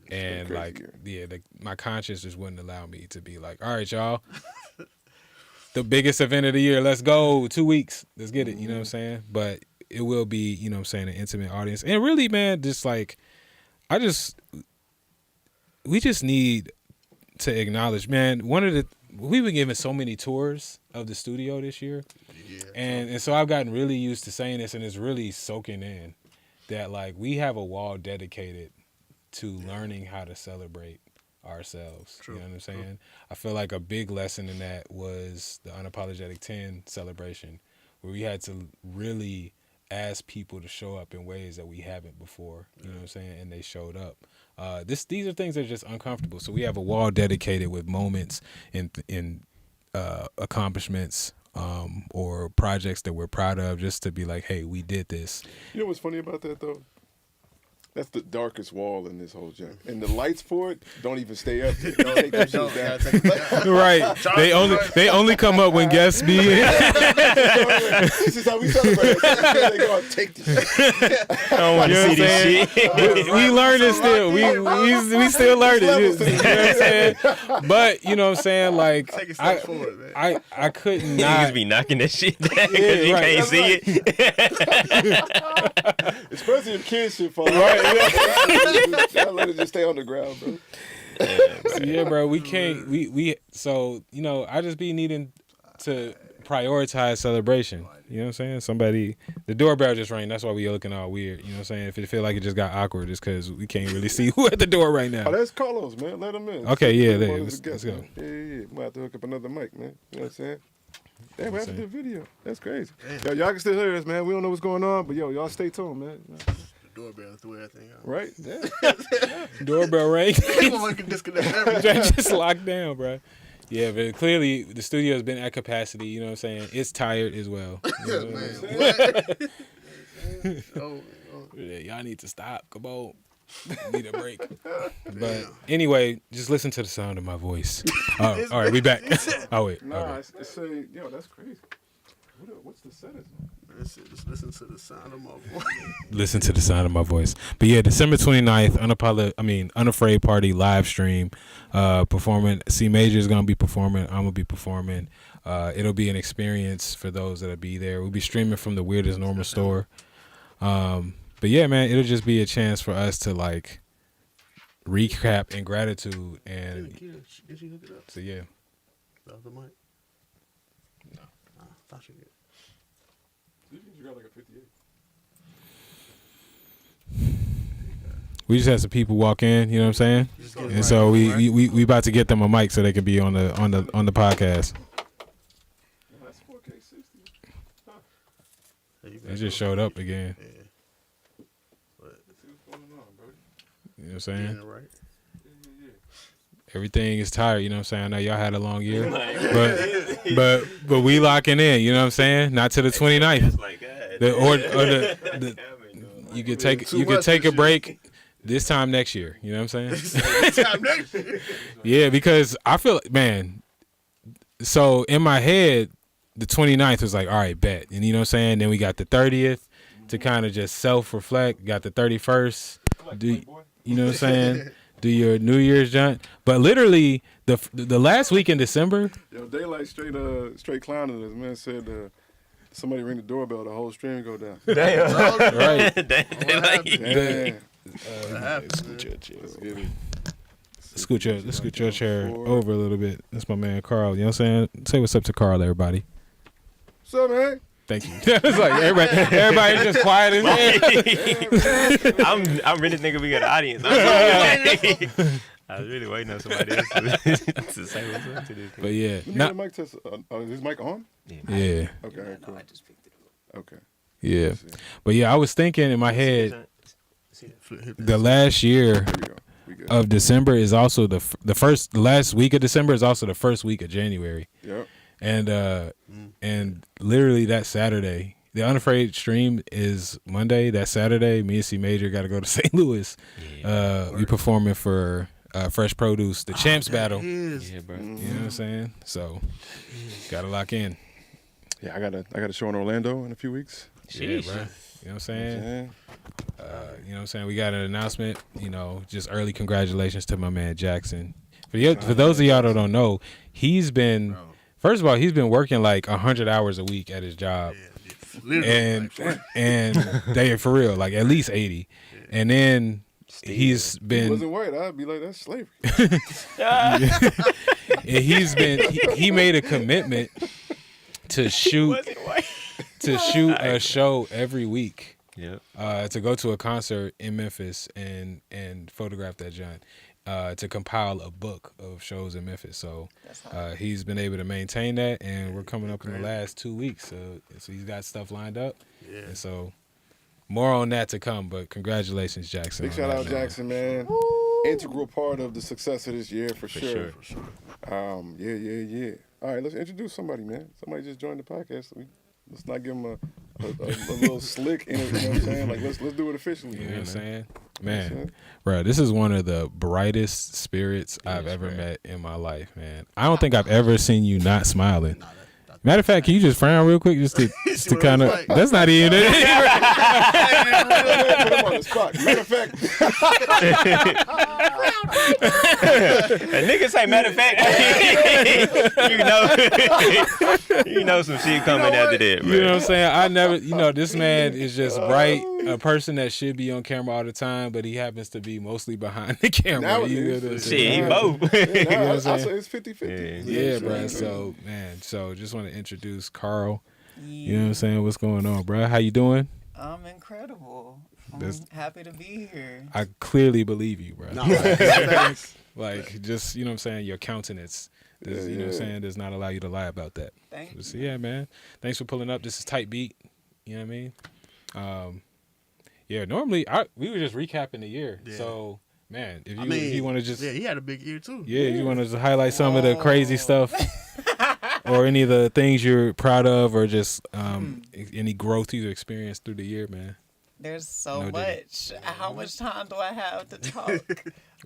and crazy like, year. my conscience just wouldn't allow me to be like, all right, y'all, the biggest event of the year, let's go, 2 weeks, let's get it. You know what I'm saying? But it will be, you know what I'm saying, an intimate audience, and really, man, just like, we just need to acknowledge, man, we've been giving so many tours of the studio this year. Yeah. And so I've gotten really used to saying this, and it's really soaking in that like we have a wall dedicated to learning how to celebrate ourselves. True, You know what I'm true. saying? I feel like a big lesson in that was the Unapologetic 10 celebration, where we had to really ask people to show up in ways that we haven't before. You know what I'm saying? And they showed up. These are things that are just uncomfortable. So we have a wall dedicated with moments and accomplishments or projects that we're proud of, just to be like, hey, we did this. You know what's funny about that though? That's the darkest wall in this whole joint. And the lights for it don't even stay up there. Don't take them shit down. Right. They only come up when guests be in. This is how we celebrate. They go, take this shit. I don't want You to know see what I'm this saying? shit. We learning still. We still learning. You know what I'm saying? But you know what I'm saying? Like Take a step forward, man. I couldn't Niggas not. be knocking that shit down because Yeah, you right. can't see it. Especially if kids shit fall out. I let it just stay on the ground, bro. So, yeah, bro. We can't. We. So you know, I just be needing to prioritize celebration. You know what I'm saying? Somebody, the doorbell just rang. That's why we looking all weird. You know what I'm saying? If it feel like it just got awkward, it's because we can't really see who at the door right now. Oh, that's Carlos, man. Let him in. Okay, yeah, Let him there, in let's as a guest, go. man. Yeah. We might have to hook up another mic, man. You know what I'm saying? Damn, we have to do a video. That's crazy. Yo, y'all can still hear us, man. We don't know what's going on, but yo, y'all stay tuned, man. The doorbell threw everything out. Right? Yeah. Doorbell rang. Everyone can disconnect everything. Just locked down, bro. Yeah, but clearly the studio's been at capacity. You know what I'm saying? It's tired as well. You know what I'm saying? What? Oh, Yeah, y'all need to stop. Come on. Need a break. But anyway, just listen to the sound of my voice. Oh, all right, we back. Oh, wait. Nah, Okay. it's saying, yo, that's crazy. What's the settings? just listen to the sound of my voice. Listen to the sound of my voice. But yeah, December 29th, Unafraid Party live stream. Performing. C Major is going to be performing. I'm going to be performing. It'll be an experience for those that'll be there. We'll be streaming from the Weirdest Normal store. But yeah, man, it'll just be a chance for us to like recap in gratitude and Did you hook it up? so yeah. The other mic? No. I thought you did. You got like a 58. We just had some people walk in, you know what I'm saying? Just get it And right. so we about to get them a mic so they can be on the podcast. That's 4K 60. Hey, you They better just go. showed up again. Yeah. But See what's going on, bro. You know what I'm getting saying? it right. Everything is tired, you know what I'm saying? I know y'all had a long year. but we locking in, you know what I'm saying? Not to the 29th. You could take Too you could much take this a year. break this time next year, you know what I'm saying? This time next year. Yeah, because I feel like, man, so in my head, the 29th was like, all right, bet. And you know what I'm saying? Then we got the 30th to kind of just self-reflect. Got the 31st. You know what I'm saying? Do your New Year's jaunt. But literally, the last week in December, Yo, Daylight straight clowning us, man. Said somebody ring the doorbell, the whole stream go down. right? Damn. Let's scoot your chair. Let's get it. Let's scoot your chair over a little bit. That's my man Carl. You know what I'm saying? Say what's up to Carl, everybody. What's up, man? Thank you. It's like everybody just quiet as hell. I'm really thinking we got an audience. I was really waiting on somebody else to say what's up to this. But yeah, Let me not get a mic test. Is his mic on? yeah, Okay, cool. Okay. yeah. But yeah, I was thinking in my head, the last year Here we go. We good. of December is also the last week of December is also the first week of January, Yep. and literally that Saturday, the Unafraid stream is Monday. That Saturday, me and C Major got to go to St. Louis. We performing for Fresh Produce, the Champs Battle. Yeah, bro. You know what I'm saying? So, gotta lock in. Yeah, I got a show in Orlando in a few weeks. Yeah, bro. You know what I'm saying? Yeah. You know what I'm saying? We got an announcement. You know, just early congratulations to my man Jackson. For those of y'all that don't know, he's been first of all he's been working like 100 hours a week at his job, and they for real like at least 80, and then he's If he been wasn't white, I'd be like, that's slavery. and he made a commitment to shoot a show every week. Yep. To go to a concert in Memphis and photograph that joint. to compile a book of shows in Memphis. So That's hot. he's been able to maintain that, and we're coming up in the last 2 weeks. So he's got stuff lined up. Yeah. And so more on that to come, but congratulations, Jackson. Big on shout that, out, man. Jackson, man. Integral part of the success of this year for sure. Yeah. All right, let's introduce somebody, man. Somebody just joined the podcast. Let's not give him a little slick in it. You know what I'm saying? Like let's do it officially. You know what I'm saying? You know what I'm Man, saying? bro, this is one of the brightest spirits I've ever met in my life, man. I don't think I've ever seen you not smiling. Matter of fact, can you just frown real quick just to kind of? like? That's not even it. Put him on the spot. Matter of fact, A nigga say matter of fact, you know some shit coming after that, bro. You know what I'm saying? I never, this man is just bright, a person that should be on camera all the time, but he happens to be mostly behind the camera. Nowadays, You know what I'm Shit, saying? he both. I I'm say saying? it's 50-50. Yeah, bro. So, man, just want to introduce Carl. Yeah. You know what I'm saying? What's going on, bro? How you doing? I'm incredible. I'm That's- happy to be here. I clearly believe you, bro. No, thanks. Like, just, you know what I'm saying? Your countenance, does, you know what I'm saying, does not allow you to lie about that. Thank you. So, yeah, man. Thanks for pulling up. This is Tight Beat. You know what I mean? Yeah, normally, we were just recapping the year. Yeah. So, man, if I you, mean, if you want to just... yeah, he had a big year too. Yeah, you want to just highlight some of the crazy stuff or any of the things you're proud of or just any growth you experienced through the year, man. There's so No much. How much time do I have to talk?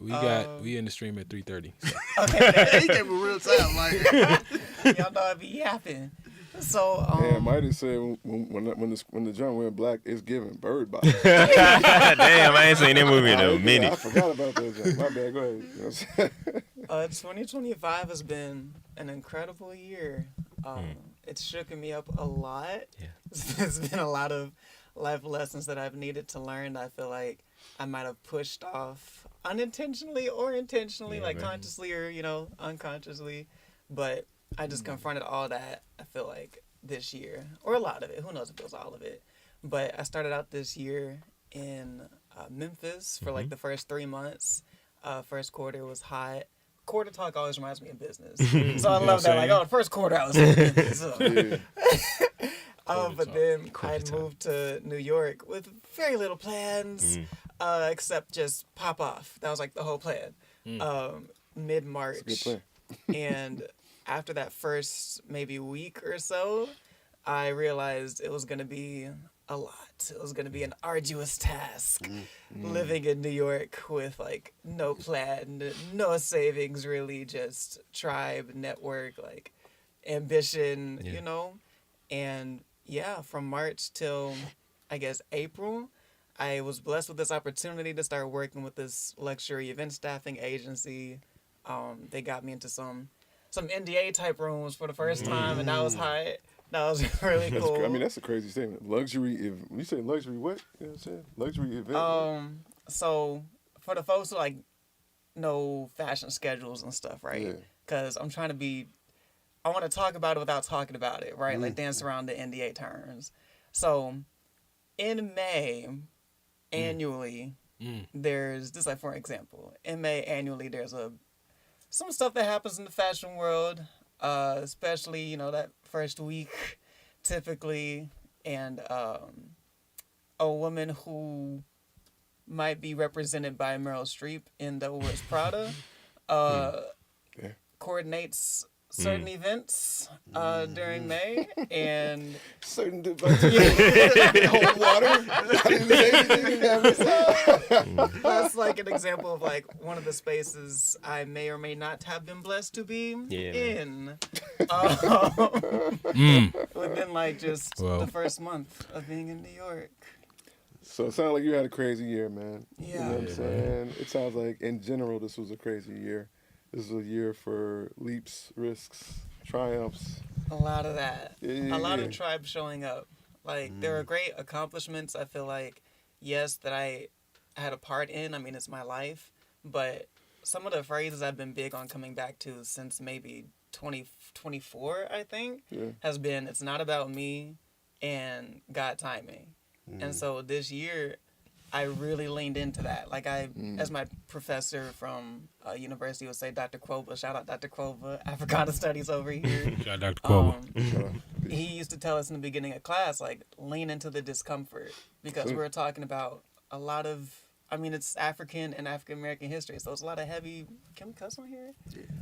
We in the stream at 3:30. So. Okay, He gave him real time. Like, y'all know I be yapping. So, Yeah, might have said when the drum went black, it's giving bird box. Damn, I ain't seen that movie in a I minute. forgot about that. Drum. My bad. Go ahead. You know what I'm saying? 2025 has been an incredible year. It's shooken me up a lot. Yeah. There's been a lot of life lessons that I've needed to learn that I feel like I might have pushed off unintentionally or intentionally, Yeah, like right. consciously or, unconsciously. But I just confronted all that, I feel like, this year. Or a lot of it. Who knows if it was all of it. But I started out this year in Memphis for like the first 3 months. First quarter was hot. Quarter talk always reminds me of business. So I love that. Like, the first quarter I was in business. So. Yeah. But then Quarter I talk. moved to New York with very little plans, except just pop off. That was like the whole plan. Mid-March. It's a good And after that first maybe week or so, I realized it was going to be a lot. It was going to be an arduous task living in New York with like no plan, no savings really, just tribe, network, like ambition, And yeah, from March till I guess April, I was blessed with this opportunity to start working with this luxury event staffing agency. They got me into some NDA type rooms for the first time, and that was hot. That was really cool. I mean, that's a crazy statement. Luxury. If you say luxury, what? You know what I'm saying? Luxury event. So for the folks who like know fashion schedules and stuff, right? Yeah. Because I'm trying to be, I want to talk about it without talking about it, right? Like dance around the NDA terms. So in May, annually, there's just like for example, in May annually there's some stuff that happens in the fashion world, especially that first week, typically, and a woman who might be represented by Meryl Streep in The Wears Prada coordinates certain events during May, and Certain devices. Hold water. I didn't say anything. that's like an example of like one of the spaces I may or may not have been blessed to be in. Within like just the first month of being in New York. So it sounds like you had a crazy year, man. Yeah. You know what I'm saying? It sounds like in general this was a crazy year. This was a year for leaps, risks, triumphs. A lot of that. Yeah. A lot of tribes showing up. Like, there are great accomplishments, I feel like, yes, that I had a part in. I mean, it's my life. But some of the phrases I've been big on coming back to since maybe 2024, I think, has been, it's not about me and God timing. And so this year, I really leaned into that. Like as my professor from university would say, Dr. Quova, shout out Dr. Quova, Africana Studies over here. Shout out Dr. Quoba. He used to tell us in the beginning of class, like, lean into the discomfort because we're talking about a lot of, I mean, it's African and African American history, so it's a lot of heavy. Can we cuss on here?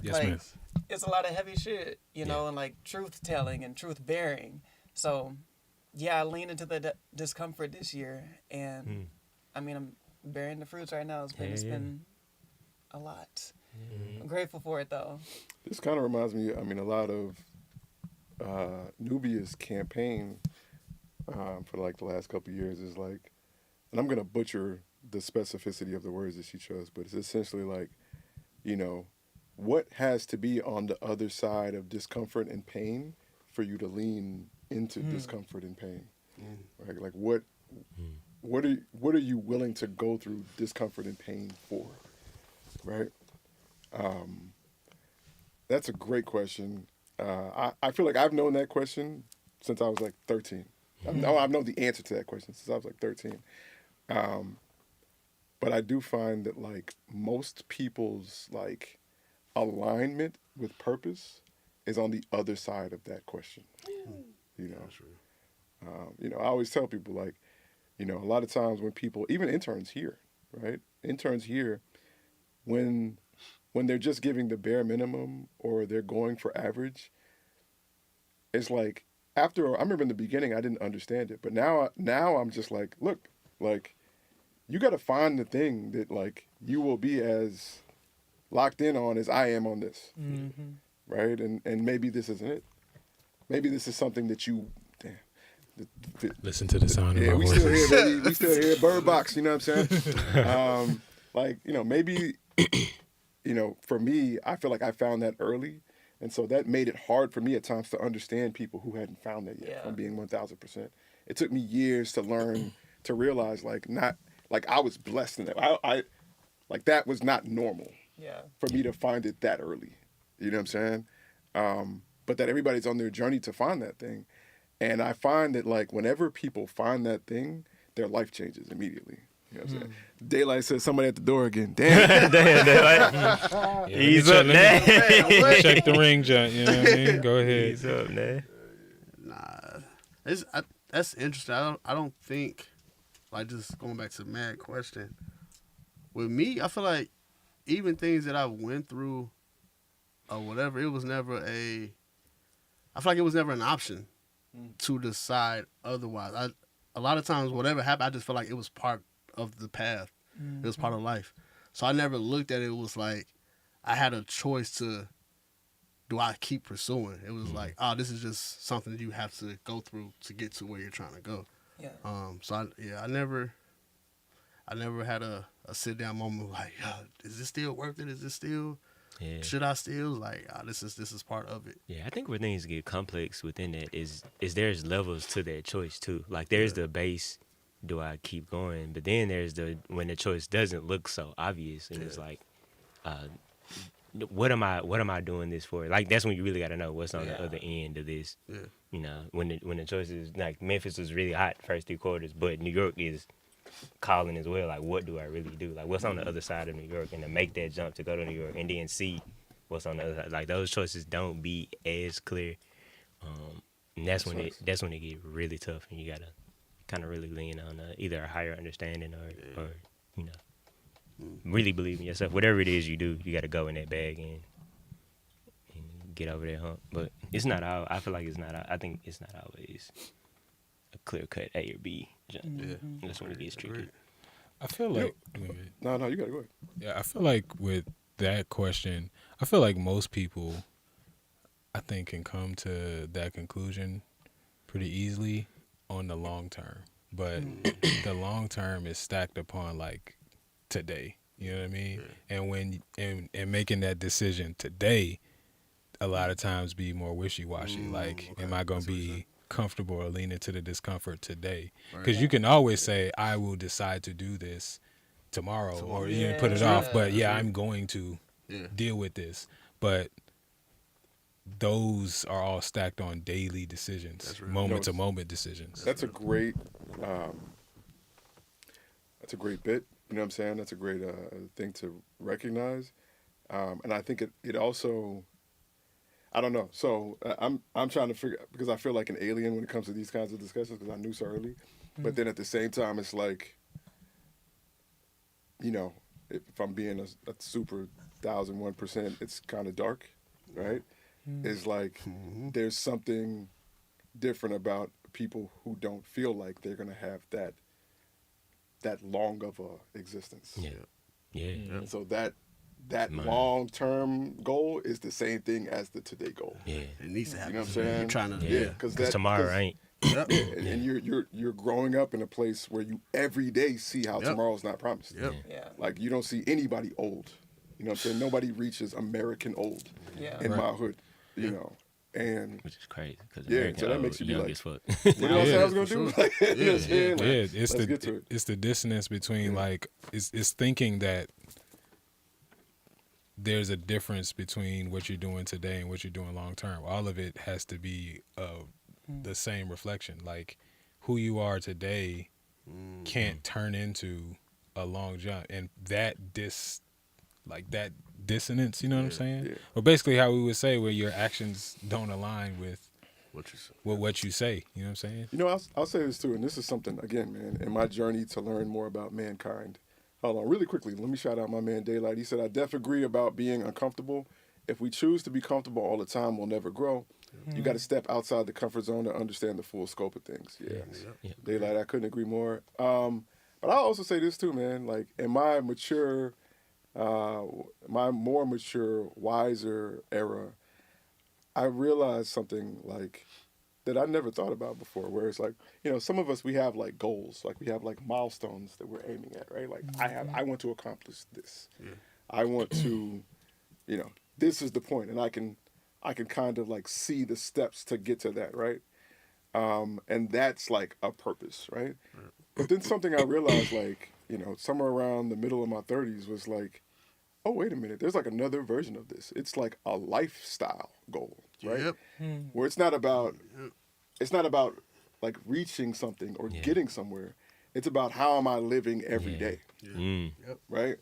Yes, like, ma'am. It's a lot of heavy shit, you know, and like truth telling and truth bearing. So, yeah, I leaned into the discomfort this year, and I mean, I'm bearing the fruits right now. It's been a lot. I'm grateful for it though. This kind of reminds me, I mean, a lot of Nubia's campaign for like the last couple of years is like, and I'm going to butcher the specificity of the words that she chose, but it's essentially like, you know, what has to be on the other side of discomfort and pain for you to lean into discomfort and pain, right? Like what are you willing to go through discomfort and pain for, right? That's a great question. I feel like I've known that question since I was like 13. I've known the answer to that question since I was like 13. But I do find that like most people's like alignment with purpose is on the other side of that question. You know, you know, I always tell people like, you know, a lot of times when people, even interns here, right? Interns here, when they're just giving the bare minimum or they're going for average, it's like I remember in the beginning I didn't understand it, but now I'm just like, look, like you got to find the thing that like you will be as locked in on as I am on this, right? And maybe this isn't it. Maybe this is something that you, Listen to the sound of my we voice. still here, baby. We still here, Bird Box. You know what I'm saying? Like, you know, maybe, you know, for me, I feel like I found that early. And so that made it hard for me at times to understand people who hadn't found that yet. Yeah. From being 1,000%. It took me years to learn, to realize, like, not, like, I was blessed in that. I like, that was not normal for me to find it that early. You know what I'm saying? But that everybody's on their journey to find that thing. And I find that, like, whenever people find that thing, their life changes immediately. You know what I'm saying? Daylight says somebody at the door again. Damn. Damn. He's up, man. Check the ring, John. You know what I mean? Go ahead. He's up, man. Nah, that's interesting. I don't think, like, just going back to the mad question. With me, I feel like even things that I went through or whatever, it was never I feel like it was never an option to decide otherwise. A lot of times, whatever happened, I just felt like it was part of the path. It was part of life. So I never looked at it was like I had a choice to, do I keep pursuing? It was like, oh, this is just something that you have to go through to get to where you're trying to go. Yeah. I never had a sit down moment like, is this still worth it? Is this still? Yeah. Should I still like? This is part of it. Yeah, I think where things get complex within that is there's levels to that choice too. Like there's the base, do I keep going? But then there's the when the choice doesn't look so obvious, and it's like, what am I doing this for? Like that's when you really got to know what's on the other end of this. Yeah. You know, when the choice is like Memphis was really hot first 3 quarters, but New York is calling as well. Like, what do I really do? Like, what's on the other side of New York, and to make that jump to go to New York and then see what's on the other side. Like those choices don't be as clear, and that's when it get really tough, and you gotta kind of really lean on either a higher understanding or you know really believe in yourself. Whatever it is you do, you gotta go in that bag and get over that hump. But it's not all. I feel like it's not. I think it's not always a clear cut A or B jump. Yeah. That's when it gets tricky. I feel like No, you gotta go ahead. Yeah, I feel like with that question, I feel like most people, I think, can come to that conclusion pretty easily on the long term. But the long term is stacked upon like today. You know what I mean? Yeah. And when and making that decision today, a lot of times be more wishy-washy. Like, am I gonna be comfortable or lean into the discomfort today? Because you can always say, I will decide to do this tomorrow, or you put it off. But I'm going to deal with this. But those are all stacked on daily decisions, moment to moment decisions. That's a great That's a great bit. You know what I'm saying? That's a great thing to recognize. And I think it also, I don't know. So I'm trying to figure, because I feel like an alien when it comes to these kinds of discussions because I knew so early. But then at the same time, it's like, you know, if I'm being a super 1001%, it's kind of dark, right? It's like there's something different about people who don't feel like they're gonna have that long of a existence. Yeah. And so that Mine. long term goal is the same thing as the today goal. Yeah. It needs to happen. You know what I'm saying? You're trying to, Yeah, Because because tomorrow ain't. Yep. and you're growing up in a place where you every day see how Yep. tomorrow's not promised. Yep. Yeah. Like you don't see anybody old. You know what I'm saying? Nobody reaches American old Yeah. in my hood. You know, and Which is crazy because Yeah, American so that old, makes you be young like- as fuck. what did I say I was gonna for do? sure. Like, you know what I'm saying? Like, Yeah, it's let's get to it. it's the dissonance between like it's thinking that there's a difference between what you're doing today and what you're doing long term. All of it has to be the same reflection. Like who you are today can't turn into a long jump, and that that dissonance. You know what I'm saying? yeah. Or basically how we would say where your actions don't align with What you say? what you say. You know what I'm saying? You know, I'll say this too, and this is something again, man, in my journey to learn more about mankind. Hold on, really quickly. Let me shout out my man Daylight. He said, "I def agree about being uncomfortable. If we choose to be comfortable all the time, we'll never grow. You got to step outside the comfort zone to understand the full scope of things." Yeah, Yeah. Daylight. I couldn't agree more. But I'll also say this too, man. Like in my mature, my more mature, wiser era, I realized something like that I never thought about before, where it's like, you know, some of us, we have like goals, like we have like milestones that we're aiming at, right? Like I want to accomplish this. I want to, you know, this is the point, and I can kind of like see the steps to get to that, right? And that's like a purpose, right? But then something I realized, like, you know, somewhere around the middle of my 30s was like, oh, wait a minute, there's like another version of this. It's like a lifestyle goal, right? Yep. Where it's not about like reaching something or getting somewhere. It's about how am I living every day, Mm. right?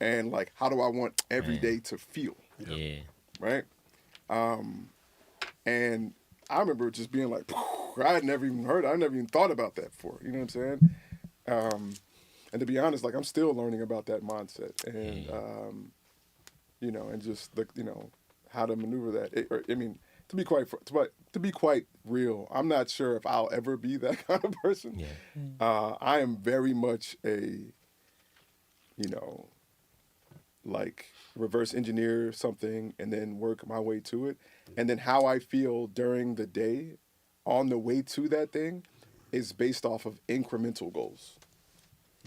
And like how do I want every day to feel, Yeah. right? And I remember just being like, I never even thought about that before. You know what I'm saying? And to be honest, like I'm still learning about that mindset, and you know, and just the, you know, how to maneuver that. I mean, to be quite real, I'm not sure if I'll ever be that kind of person. Yeah. I am very much a, you know, like reverse engineer something and then work my way to it, and then how I feel during the day, on the way to that thing, is based off of incremental goals.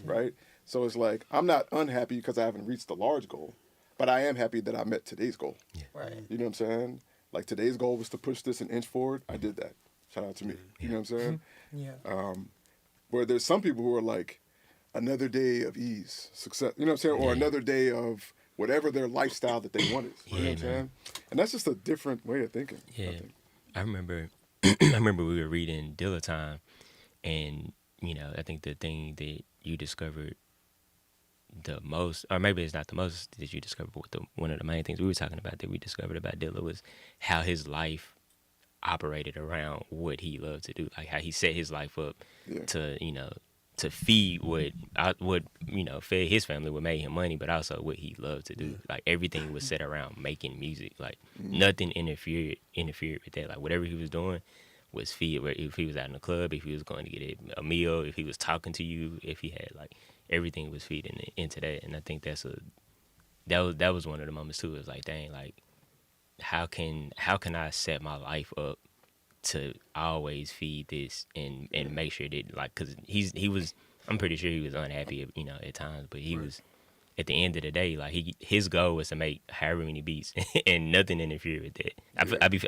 Right? So it's like, I'm not unhappy because I haven't reached the large goal, but I am happy that I met today's goal. Right. You know what I'm saying? Like today's goal was to push this an inch forward. I did that. Shout out to me. You know what I'm saying? Yeah. Where there's some people who are like, another day of ease, success, you know what I'm saying? Or another day of whatever their lifestyle that they want is. You know what I'm saying? And that's just a different way of thinking. I Yeah. think. I remember I remember we were reading Dilla Time, and you know, I think the thing that you discovered the most, or maybe it's not the most that you discovered, but one of the main things we were talking about that we discovered about Dilla was how his life operated around what he loved to do, like how he set his life up to, you know, to feed what you know, fed his family, what made him money, but also what he loved to do. Like everything was set around making music. Like nothing interfered with that. Like whatever he was doing was feed. If he was out in the club, if he was going to get a meal, if he was talking to you, if he had, like, everything was feeding into that. And I think that was one of the moments too. It was like, dang, like how can I set my life up to always feed this and make sure that, like, because he was, I'm pretty sure he was unhappy, you know, at times, but he was, at the end of the day, like his goal was to make however many beats and nothing interfered with that.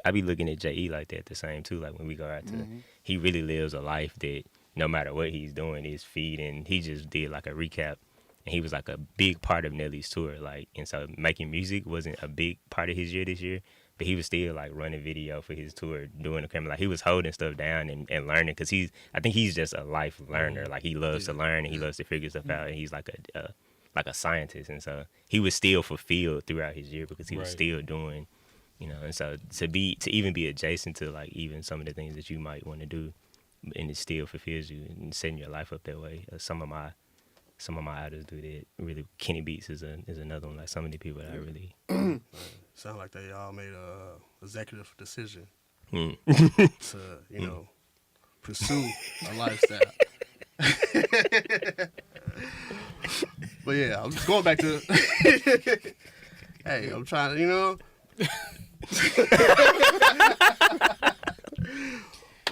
I be looking at J.E. like that the same too. Like when we go out to, he really lives a life that no matter what he's doing is feeding. He just did like a recap, and he was like a big part of Nelly's tour. Like, and so making music wasn't a big part of his year this year, but he was still like running video for his tour, doing the camera. Like he was holding stuff down and learning because I think he's just a life learner. Like he loves to learn and he loves to figure stuff out. And he's like a scientist, and so he was still fulfilled throughout his year because he was still doing, And so to even be adjacent to like even some of the things that you might want to do, and it still fulfills you and setting your life up that way. Some of my idols do that. Really, Kenny Beats is another one. Like some of the people that I really sound like they all made a executive decision Mm. to pursue a lifestyle. But yeah, I'm just going back to. Hey, I'm trying to,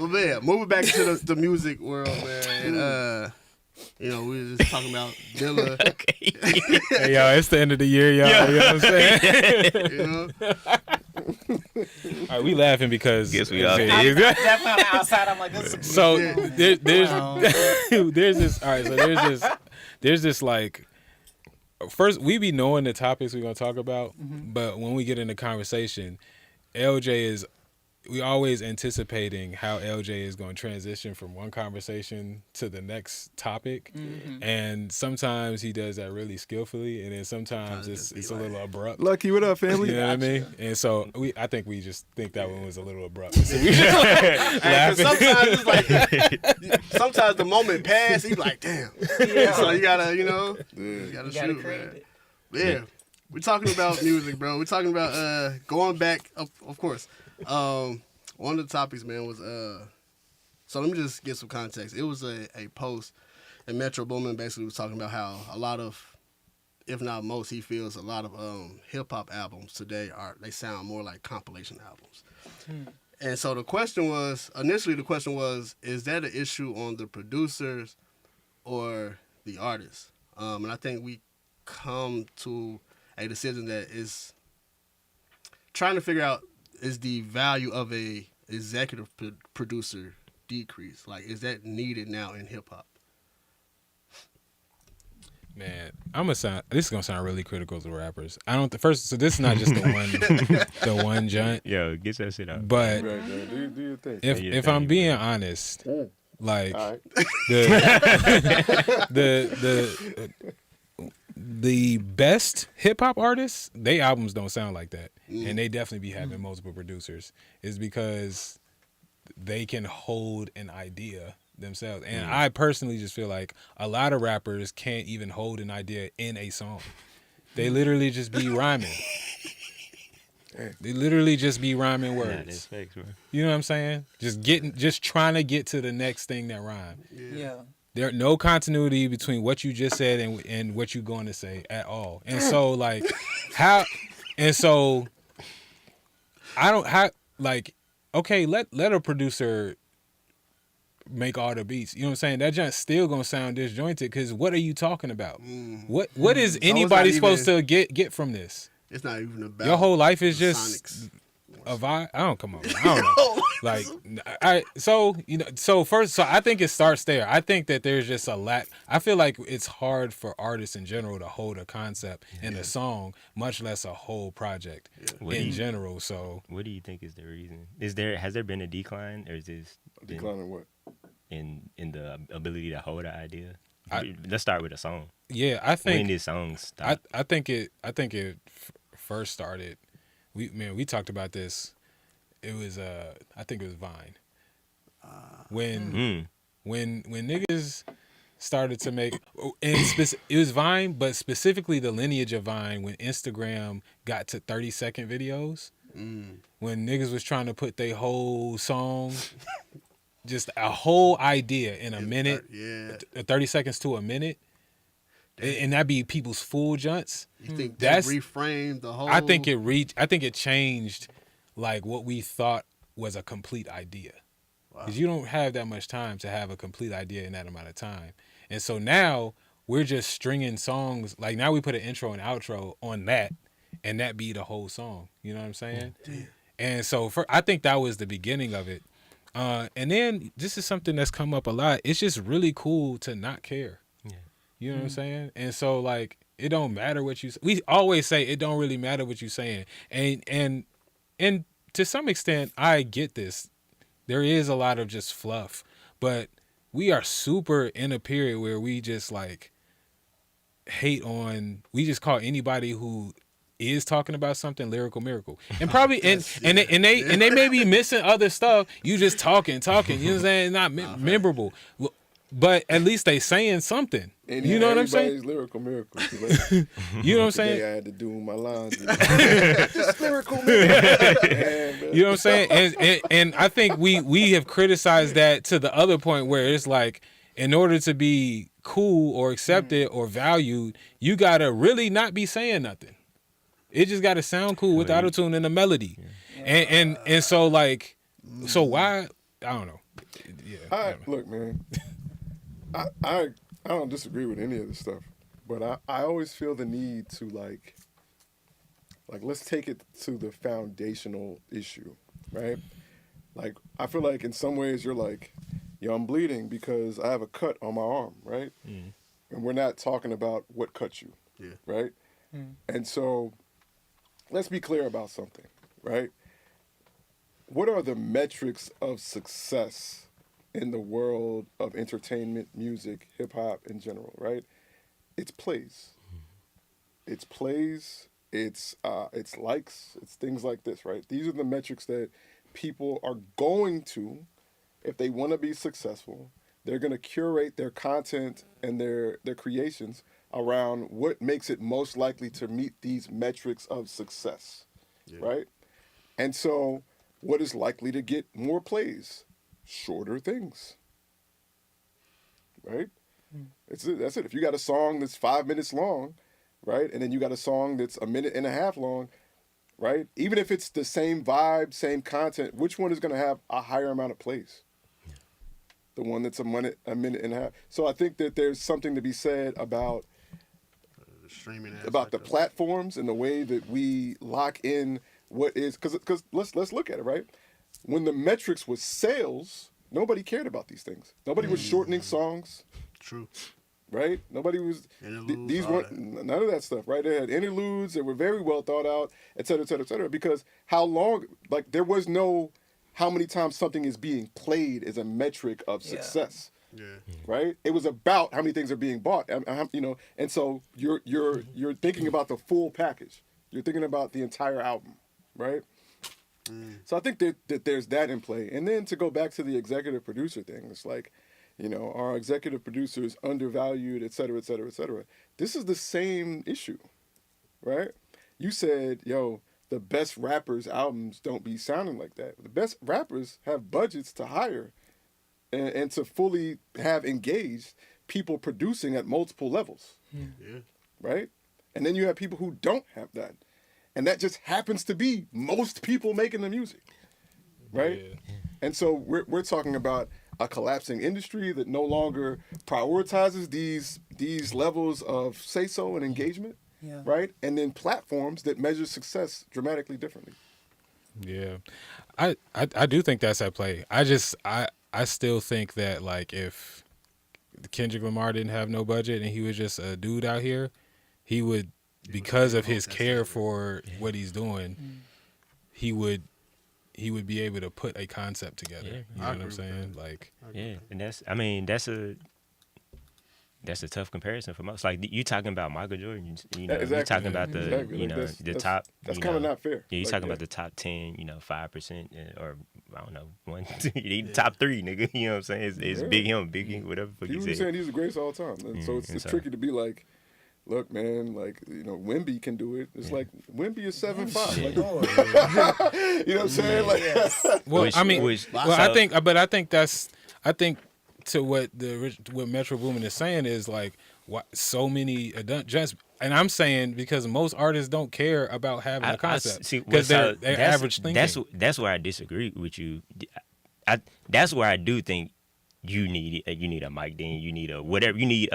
Well, man, moving back to the music world, man. We were just talking about Dilla. Hey, y'all, it's the end of the year, y'all. You know what I'm saying? All right, we laughing because Guess we all I'm definitely on the outside. I'm like, this is So there's There's this. All right, so there's this like. First, we be knowing the topics we're gonna talk about, but when we get into conversation, LJ is. We always anticipating how LJ is going to transition from one conversation to the next topic, and sometimes he does that really skillfully, and then sometimes it's a little abrupt. Lucky, what up, family? You know what I mean? And so I think we just think that one was a little abrupt. So we Sometimes it's like, sometimes the moment pass, he's like, damn. So you gotta, you gotta shoot, create man. it. Yeah, we're talking about music, bro. We're talking about going back, of course. One of the topics, man, was so let me just get some context. It was a post, and Metro Boomin basically was talking about how a lot of, if not most, he feels a lot of hip hop albums today they sound more like compilation albums. And so the question was, is that an issue on the producers or the artists? And I think we come to a decision that is trying to figure out, is the value of a executive producer decrease? Like, is that needed now in hip hop? Man, this is gonna sound really critical to rappers. So this is not just the one joint. Yo, get that shit out. But Do your thing. if I'm being honest, like All right. the best hip hop artists, they albums don't sound like that, and they definitely be having multiple producers. Is because they can hold an idea themselves, and I personally just feel like a lot of rappers can't even hold an idea in a song. They literally just be rhyming. They literally just be rhyming Nah, words. that's facts, bro. You know what I'm saying? Just trying to get to the next thing that rhyme. Yeah. There's no continuity between what you just said and what you're going to say at all. And so like okay, let a producer make all the beats. You know what I'm saying? That joint's still gonna sound disjointed because what are you talking about? What is anybody supposed to get from this? It's not even about Your whole life is just Sonics. a vibe. I don't know. Like so I think it starts there. I think that there's just a lack. I feel like it's hard for artists in general to hold a concept in a song, much less a whole project in general. So What do you think is the reason? Has there been a decline, or is this Declining what? in the ability to hold an idea? Let's start with a song. yeah, I think When did songs stop? I think it first started. We talked about this. It was I think it was Vine. When niggas started to make it was Vine, but specifically the lineage of Vine when Instagram got to 30-second videos. When niggas was trying to put their whole song, just a whole idea in a minute, 30 seconds to a minute. And that be people's full junts. You think that reframed the whole? I think it changed like what we thought was a complete idea. Because you don't have that much time to have a complete idea in that amount of time. And so now we're just stringing songs. Like now we put an intro and outro on that, and that be the whole song. You know what I'm saying? And so I think that was the beginning of it. And then this is something that's come up a lot. It's just really cool to not care. You know what I'm saying? And so like it don't matter what you say. We always say it don't really matter what you're saying. And and to some extent, I get this. There is a lot of just fluff, but we are super in a period where we just like hate on. We just call anybody who is talking about something lyrical miracle, and probably they may be missing other stuff. You just talking. You know what I'm saying? Not memorable, but at least they saying something. And you know what I'm saying? Everybody's lyrical miracle. You know what I'm saying? Today I had to do my lines. Just lyrical miracle. Man, You know what I'm saying? And I think we have criticized that to the other point where it's like, in order to be cool or accepted or valued, you gotta really not be saying nothing. It just gotta sound cool with autotune and a melody. And so like, so why? I don't know. Yeah. Look, man. I don't disagree with any of this stuff, but I always feel the need to like let's take it to the foundational issue, right? Like I feel like in some ways you're like, yo, I'm bleeding because I have a cut on my arm, right? And we're not talking about what cut you, right? And so let's be clear about something, right? What are the metrics of success in the world of entertainment, music, hip hop in general, right? It's plays. It's plays, it's likes, it's things like this, right? These are the metrics that people are going to, if they want to be successful, they're going to curate their content and their creations around what makes it most likely to meet these metrics of success, right? And so what is likely to get more plays? Shorter things, right? That's it. If you got a song that's 5 minutes long, right, and then you got a song that's a minute and a half long, right? Even if it's the same vibe, same content, which one is going to have a higher amount of plays? The one that's a minute and a half. So I think that there's something to be said about streaming about the platforms and the way that we lock in what is, because let's look at it, right? When the metrics was sales, nobody cared about these things. Nobody was shortening songs. True. Right? Nobody was. These weren't none of that stuff. Right? They had interludes that were very well thought out, et cetera, et cetera, et cetera. Because how long? Like there was no how many times something is being played is a metric of success. Yeah. Right? It was about how many things are being bought. You know, and so you're thinking about the full package. You're thinking about the entire album. Right? So I think that there's that in play. And then to go back to the executive producer thing, it's like, you know, our executive producers undervalued, et cetera, et cetera, et cetera. This is the same issue, right? You said, yo, the best rappers' albums don't be sounding like that. The best rappers have budgets to hire and to fully have engaged people producing at multiple levels, right? And then you have people who don't have that. And that just happens to be most people making the music, right? Yeah. And so we're talking about a collapsing industry that no longer prioritizes these levels of say-so and engagement, right? And then platforms that measure success dramatically differently. Yeah, I do think that's at play. I still think that like if Kendrick Lamar didn't have no budget and he was just a dude out here, he would. Because of his care for what he's doing, he would be able to put a concept together. You know what I'm saying? Like, and that's a tough comparison for most. Like you talking about Michael Jordan, you know, you're talking about the top. That's kind of not fair. Yeah, you're talking about the top 10, 5%, or I don't know, top 3, nigga. You know what I'm saying? It's Big Him, whatever. People were saying he's the greatest of all time, and so it's tricky to be like. Look, man, like, you know, Wemby can do it. It's like, Wemby is 7'5". Like, you know what I'm saying? Like, well, I think to what Metro Boomin is saying is like, what so many just, and I'm saying because most artists don't care about having a concept because they're average thinking. That's where I disagree with you. That's where I do think you need a mic. Then you need a whatever. You need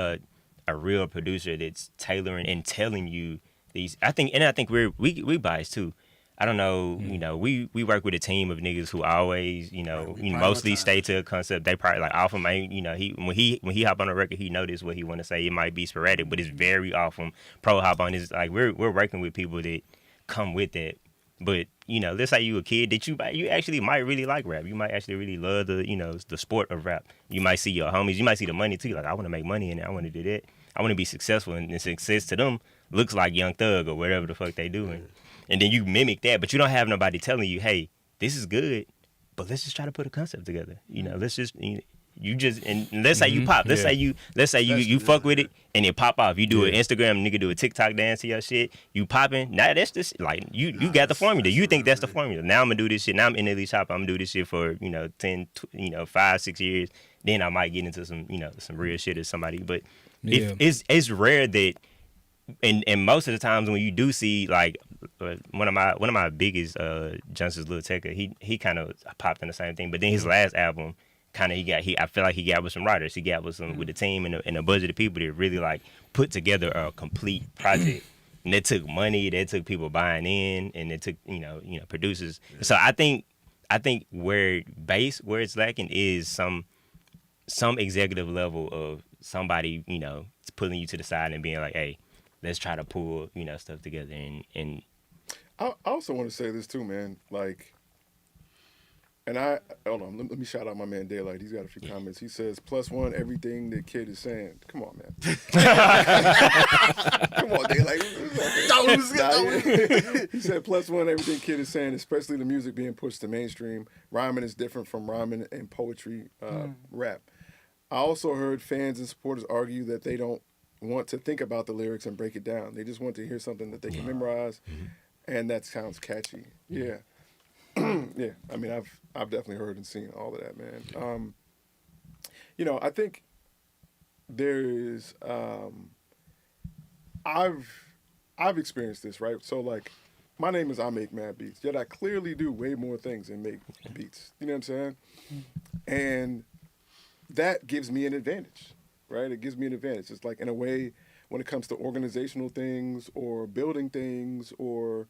a real producer that's tailoring and telling you these. I think we biased too. I don't know, you know, we work with a team of niggas who always, mostly stay to a concept. They probably like off him, when he hop on a record, he notice what he want to say. It might be sporadic, but it's very off him. Pro hop on is like we're working with people that come with that But let's say you a kid that you actually might really like rap. You might actually really love the sport of rap. You might see your homies. You might see the money too. Like, I want to make money in it. I want to do that. I want to be successful, and success to them looks like Young Thug or whatever the fuck they doing. And then you mimic that, but you don't have nobody telling you, hey, this is good, but let's just try to put a concept together. Let's just you just and let's say you pop. Let's say you fuck with it and it pop off. You do an Instagram, nigga do a TikTok dance to your shit. You popping. Now that's just like you got the formula. You think that's the formula. Now I'm gonna do this shit. Now I'm in the shop. I'm gonna do this shit for 10, 5, 6 years. Then I might get into some some real shit or somebody. But it's rare that. And most of the times when you do see like one of my biggest Johnson's Lil Tecca, he kind of popped in the same thing. But then his last album, I feel like he got with some writers. He got with the team and a budget of people that really like put together a complete project. And that took money, that took people buying in, and it took producers. Yeah. So I think where it's lacking is some executive level of somebody pulling you to the side and being like, hey, let's try to pull stuff together and I also want to say this too, man. Like, and I hold on. Let me shout out my man Daylight. He's got a few comments. He says, +1 everything the kid is saying. Come on, man. Come on, Daylight. He said, +1 everything kid is saying, especially the music being pushed to mainstream. Rhyming is different from rhyming and poetry, rap. I also heard fans and supporters argue that they don't want to think about the lyrics and break it down. They just want to hear something that they can memorize, and that sounds catchy. Yeah. Yeah, I mean, I've definitely heard and seen all of that, man. I think there is. I've experienced this, right? So, like, my name is I Make Mad Beats, yet I clearly do way more things than make beats. You know what I'm saying? And that gives me an advantage, right? It gives me an advantage. It's like, in a way, when it comes to organizational things or building things or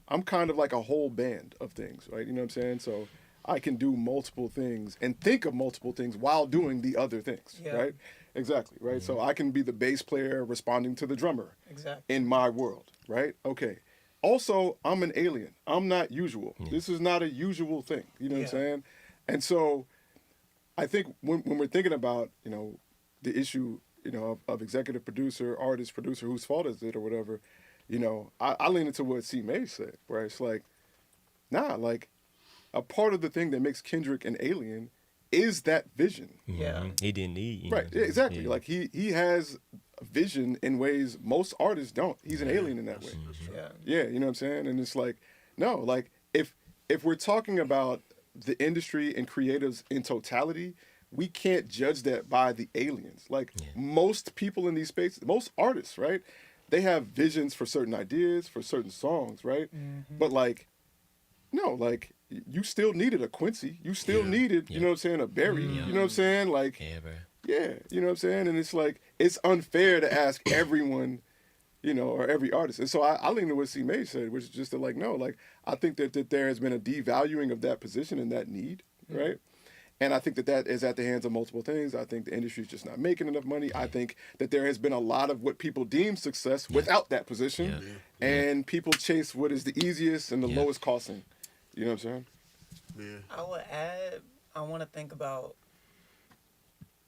I'm kind of like a whole band of things, right? You know what I'm saying? So I can do multiple things and think of multiple things while doing the other things, right? Exactly, right? Mm-hmm. So I can be the bass player responding to the drummer in my world, right? Okay. Also, I'm an alien. I'm not usual. Yeah. This is not a usual thing. You know what I'm saying? And so I think when we're thinking about, the issue, of executive producer, artist, producer, whose fault is it or whatever, I lean into what C. May said, where it's like, nah, like, a part of the thing that makes Kendrick an alien is that vision. Yeah. He didn't need. Right, exactly. Yeah. Like, he has a vision in ways most artists don't. He's an alien in that way. Yeah, you know what I'm saying? And it's like, no, like, if we're talking about the industry and creatives in totality, we can't judge that by the aliens. Like, most people in these spaces, most artists, right? They have visions for certain ideas, for certain songs, right? Mm-hmm. But, like, no, like, you still needed a Quincy. You still needed, you know what I'm saying, a Barry. You know what I'm saying? Like, yeah, you know what I'm saying? And it's like, it's unfair to ask everyone, or every artist. And so I lean to what C. May said, which is just to, like, no, like, I think that there has been a devaluing of that position and that need, right? And I think that is at the hands of multiple things. I think the industry is just not making enough money. I think that there has been a lot of what people deem success without that position. Yeah. And people chase what is the easiest and the lowest costing. You know what I'm saying? Yeah. I would add, I want to think about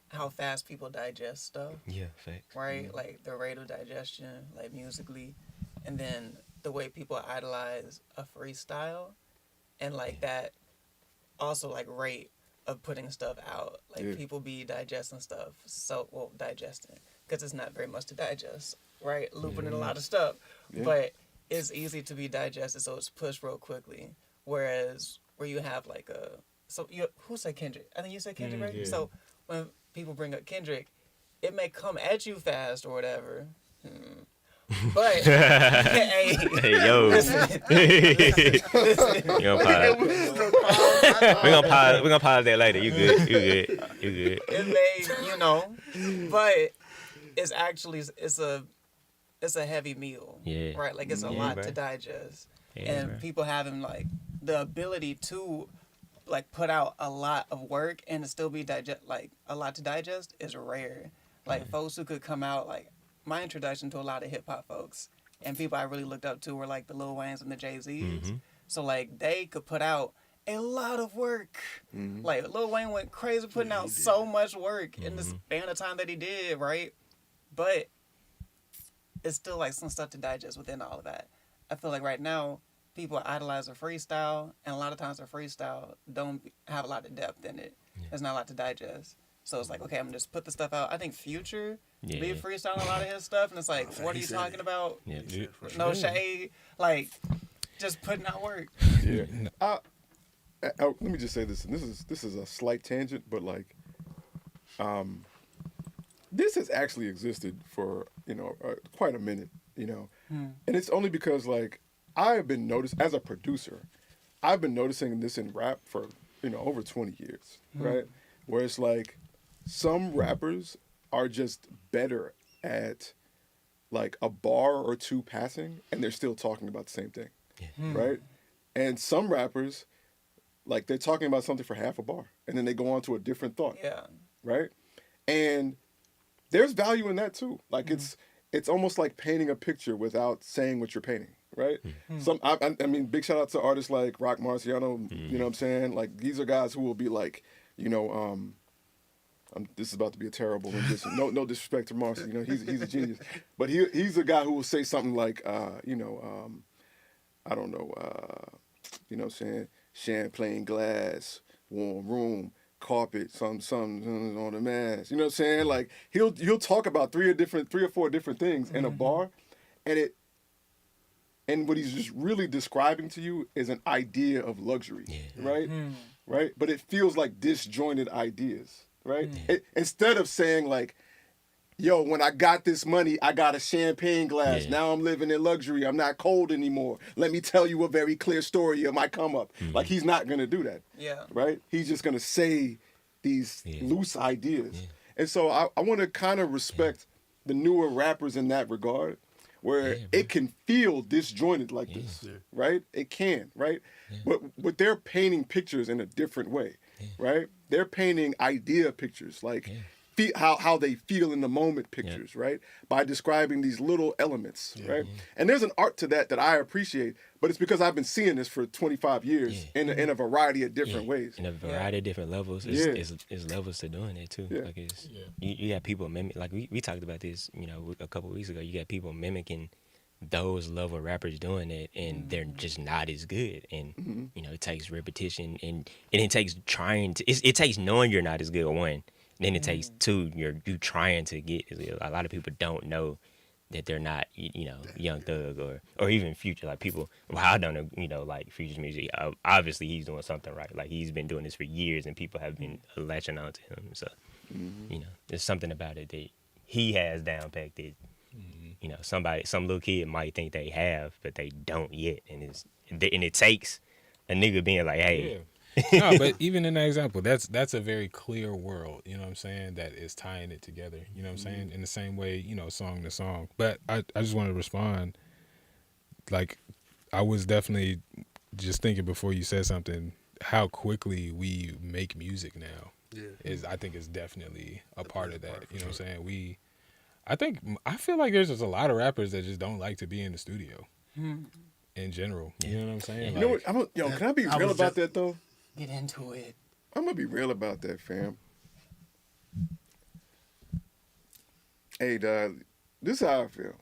how fast people digest stuff. Yeah, facts. Right? Mm-hmm. Like the rate of digestion, like musically. And then the way people idolize a freestyle. And like that also like rate of putting stuff out. Like people be digesting stuff. Digesting. Because it's not very much to digest. Right? Looping in a lot of stuff. Yeah. But it's easy to be digested, so it's pushed real quickly. Whereas where you have like who said Kendrick? I think you said Kendrick, right? Yeah. So when people bring up Kendrick, it may come at you fast or whatever. But hey, yo, listen. We're gonna pause that later. You good? It may, but it's actually it's a heavy meal, right? Like it's a lot to digest, and people having like the ability to like put out a lot of work and it still be a lot to digest is rare. Like folks who could come out like my introduction to a lot of hip hop folks and people I really looked up to were like the Lil Waynes and the Jay-Z's. So like they could put out a lot of work. Like Lil Wayne went crazy putting out so much work in the span of time that he did, right? But it's still like some stuff to digest within all of that. I feel like right now people idolize a freestyle, and a lot of times a freestyle don't have a lot of depth in it. There's not a lot to digest. So it's like, okay, I'm gonna just put the stuff out. I think Future be freestyling a lot of his stuff, and it's like, what are you talking about? No shade, like just putting out work. Yeah. Let me just say this, and this is a slight tangent, but like, this has actually existed for quite a minute, and it's only because like I have been as a producer, I've been noticing this in rap for over 20 years, right? Where it's like some rappers are just better at like a bar or two passing, and they're still talking about the same thing, right? And some rappers, like they're talking about something for half a bar, and then they go on to a different thought, right? And there's value in that too. Like it's almost like painting a picture without saying what you're painting, right? I mean, big shout out to artists like Rock Marciano. You know what I'm saying? Like these are guys who will be like, this is about to be a terrible rendition. No disrespect to Marcy. He's a genius, but he's a guy who will say something like, I don't know, what I'm saying, champagne glass, warm room, carpet, something on the mask. You know what I'm saying? Like he'll talk about three or four different things in a bar, and what he's just really describing to you is an idea of luxury, right? Right? But it feels like disjointed ideas, right? Instead of saying like, yo, when I got this money, I got a champagne glass. Now I'm living in luxury. I'm not cold anymore. Let me tell you a very clear story of my come up. Like he's not going to do that. Right? He's just going to say these loose ideas. And so I want to kind of respect the newer rappers in that regard, where it can feel disjointed like this, right? It can, right? But they're painting pictures in a different way, right? They're painting idea pictures, like how they feel in the moment pictures, right? By describing these little elements, right? And there's an art to that I appreciate, but it's because I've been seeing this for 25 years in a variety of different ways. In a variety of different levels. It's levels to doing it too. Like you got people mimic, like we talked about this, a couple of weeks ago. You got people mimicking those level rappers doing it, and they're just not as good. And it takes repetition, and it takes trying to. It takes knowing you're not as good. One. Then it takes two, you trying to get. A lot of people don't know that they're not, Young Thug or even Future. Like people, I don't know, like Future's music. Obviously, he's doing something right. Like he's been doing this for years, and people have been latching on to him. So, there's something about it that he has down packed that, some little kid might think they have, but they don't yet. And it takes a nigga being like, hey. No, but even in that example, that's a very clear world, you know what I'm saying, that is tying it together, you know what I'm saying, in the same way, song to song. But I just want to respond, like, I was definitely just thinking before you said something, how quickly we make music now I think is definitely a part of that, you know what I'm saying. I feel like there's just a lot of rappers that just don't like to be in the studio in general, you know what I'm saying. You know what, can I be real about that though? Get into it. I'm gonna be real about that, fam. Hey, dog, this is how I feel.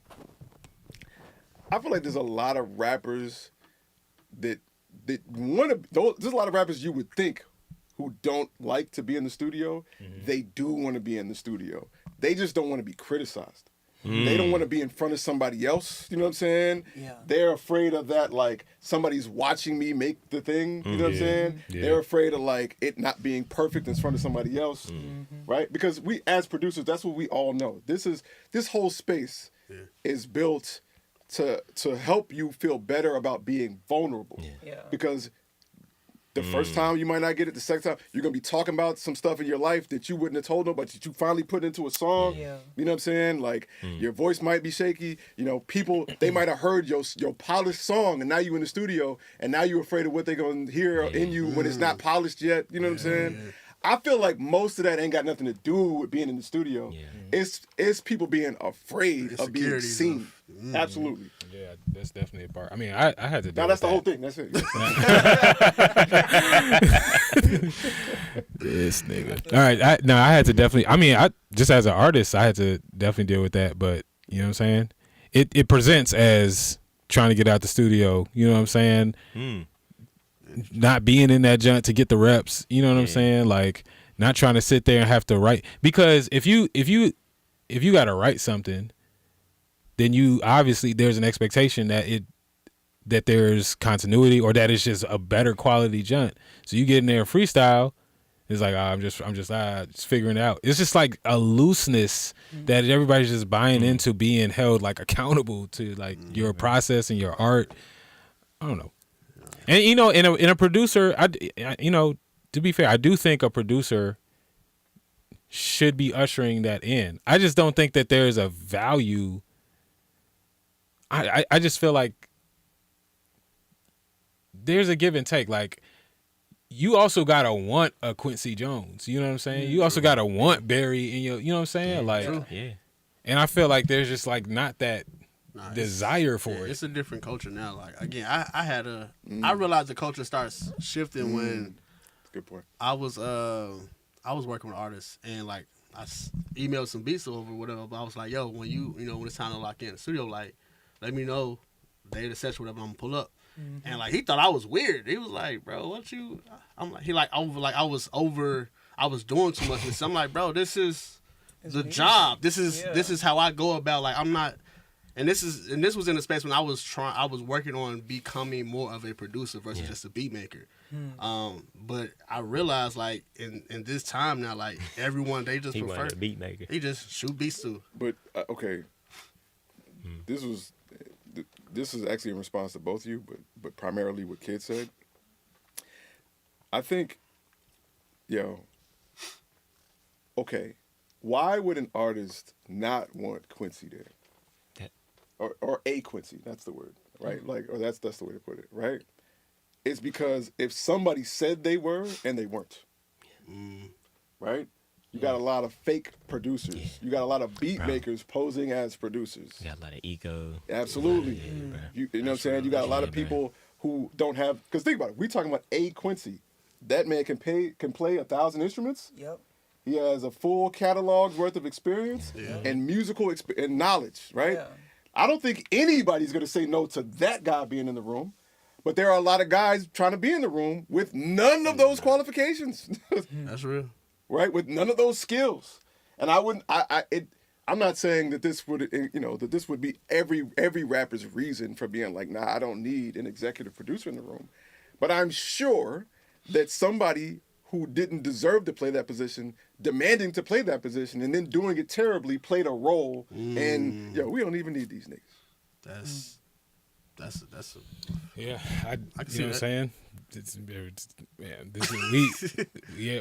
I feel like there's a lot of rappers that want to. There's a lot of rappers you would think who don't like to be in the studio. They do want to be in the studio. They just don't want to be criticized. They don't want to be in front of somebody else, you know what I'm saying? Yeah. They're afraid of that, like, somebody's watching me make the thing, you know what I'm saying? Yeah. They're afraid of, like, it not being perfect in front of somebody else, right? Because we, as producers, that's what we all know. This whole space is built to help you feel better about being vulnerable. Because the first time you might not get it, the second time you're gonna be talking about some stuff in your life that you wouldn't have told them, but that you finally put into a song. You know what I'm saying? Like your voice might be shaky. People they might have heard your polished song, and now you in the studio, and now you're afraid of what they're gonna hear in you when it's not polished yet. You know what I'm saying? I feel like most of that ain't got nothing to do with being in the studio. It's people being afraid of being seen. Absolutely. Yeah, that's definitely a part. I mean, I had to. Now that's the whole thing. That's it. This nigga. All right. I had to definitely. I mean, I just as an artist, I had to definitely deal with that. But you know what I'm saying? It presents as trying to get out the studio. You know what I'm saying? Not being in that junk to get the reps. You know what I'm saying? Like not trying to sit there and have to write, because if you got to write something, then you obviously there's an expectation that there's continuity or that it's just a better quality junk. So you get in there freestyle, it's like I'm just figuring it out. It's just like a looseness that everybody's just buying into being held like accountable to like your process and your art. I don't know. And you know, in a producer, I you know, to be fair, I do think a producer should be ushering that in. I just don't think that there's a value. I just feel like there's a give and take. Like you also gotta want a Quincy Jones. You know what I'm saying? You also gotta want Barry in your. You know what I'm saying? Like, and I feel like there's just like not that desire for it. It's a different culture now. Like again, I realized the culture starts shifting when. Good point. I was working with artists and like I emailed some beats over or whatever. But I was like, yo, when when it's time to lock in the studio, like let me know day of the session, whatever, I'm gonna pull up. And like he thought I was weird. He was like, bro, what you? I'm like, I was doing too much. So I'm like, bro, this is the job. This is how I go about. Like I'm not. And this was in a space when I was working on becoming more of a producer versus just a beat maker. But I realized like in this time now, like everyone they just prefer a beat maker. They just shoot beats too. But okay, this is actually in response to both of you, but primarily what Kid said. I think, okay, why would an artist not want Quincy there? Or a Quincy, that's the word, right? Like, or that's the way to put it, right? It's because if somebody said they were and they weren't, right? You got a lot of fake producers. Yeah. You got a lot of beat makers posing as producers. You got a lot of ego. Absolutely. You know what I'm saying? You got a lot of people who don't have, because think about it. We're talking about a Quincy. That man can play 1,000 instruments. Yep. He has a full catalog's worth of experience and musical and knowledge, right? Yeah. I don't think anybody's going to say no to that guy being in the room, but there are a lot of guys trying to be in the room with none of those qualifications. That's real. Right? With none of those skills. And I'm not saying that this would, that this would be every rapper's reason for being like, nah, I don't need an executive producer in the room. But I'm sure that somebody who didn't deserve to play that position, demanding to play that position, and then doing it terribly, played a role. And we don't even need these niggas. That's a yeah. I can you see know what I'm saying?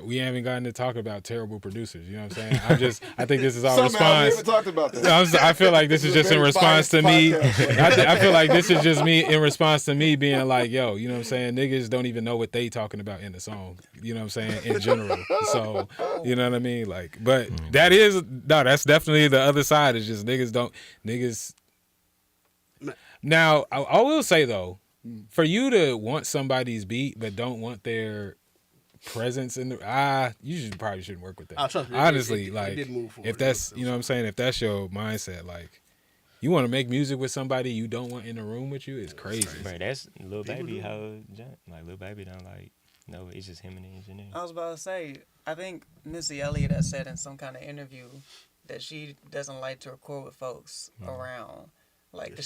We haven't gotten to talk about terrible producers. You know what I'm saying? I think this is our response. We haven't talked about that. I feel like this is just in response to me. I feel like this is just me in response to me being like, yo, you know what I'm saying? Niggas don't even know what they talking about in the song. You know what I'm saying? In general. So, you know what I mean? Like, but that's definitely the other side. Is just niggas. Now, I will say though, for you to want somebody's beat but don't want their presence in the you probably shouldn't work with that. Honestly, if that's you know what I'm saying, if that's your mindset, like you want to make music with somebody you don't want in the room with you, it's crazy. Right, that's Lil Baby how like Lil Baby don't like no, it's just him and the engineer. I was about to say, I think Missy Elliott has said in some kind of interview that she doesn't like to record with folks around. Like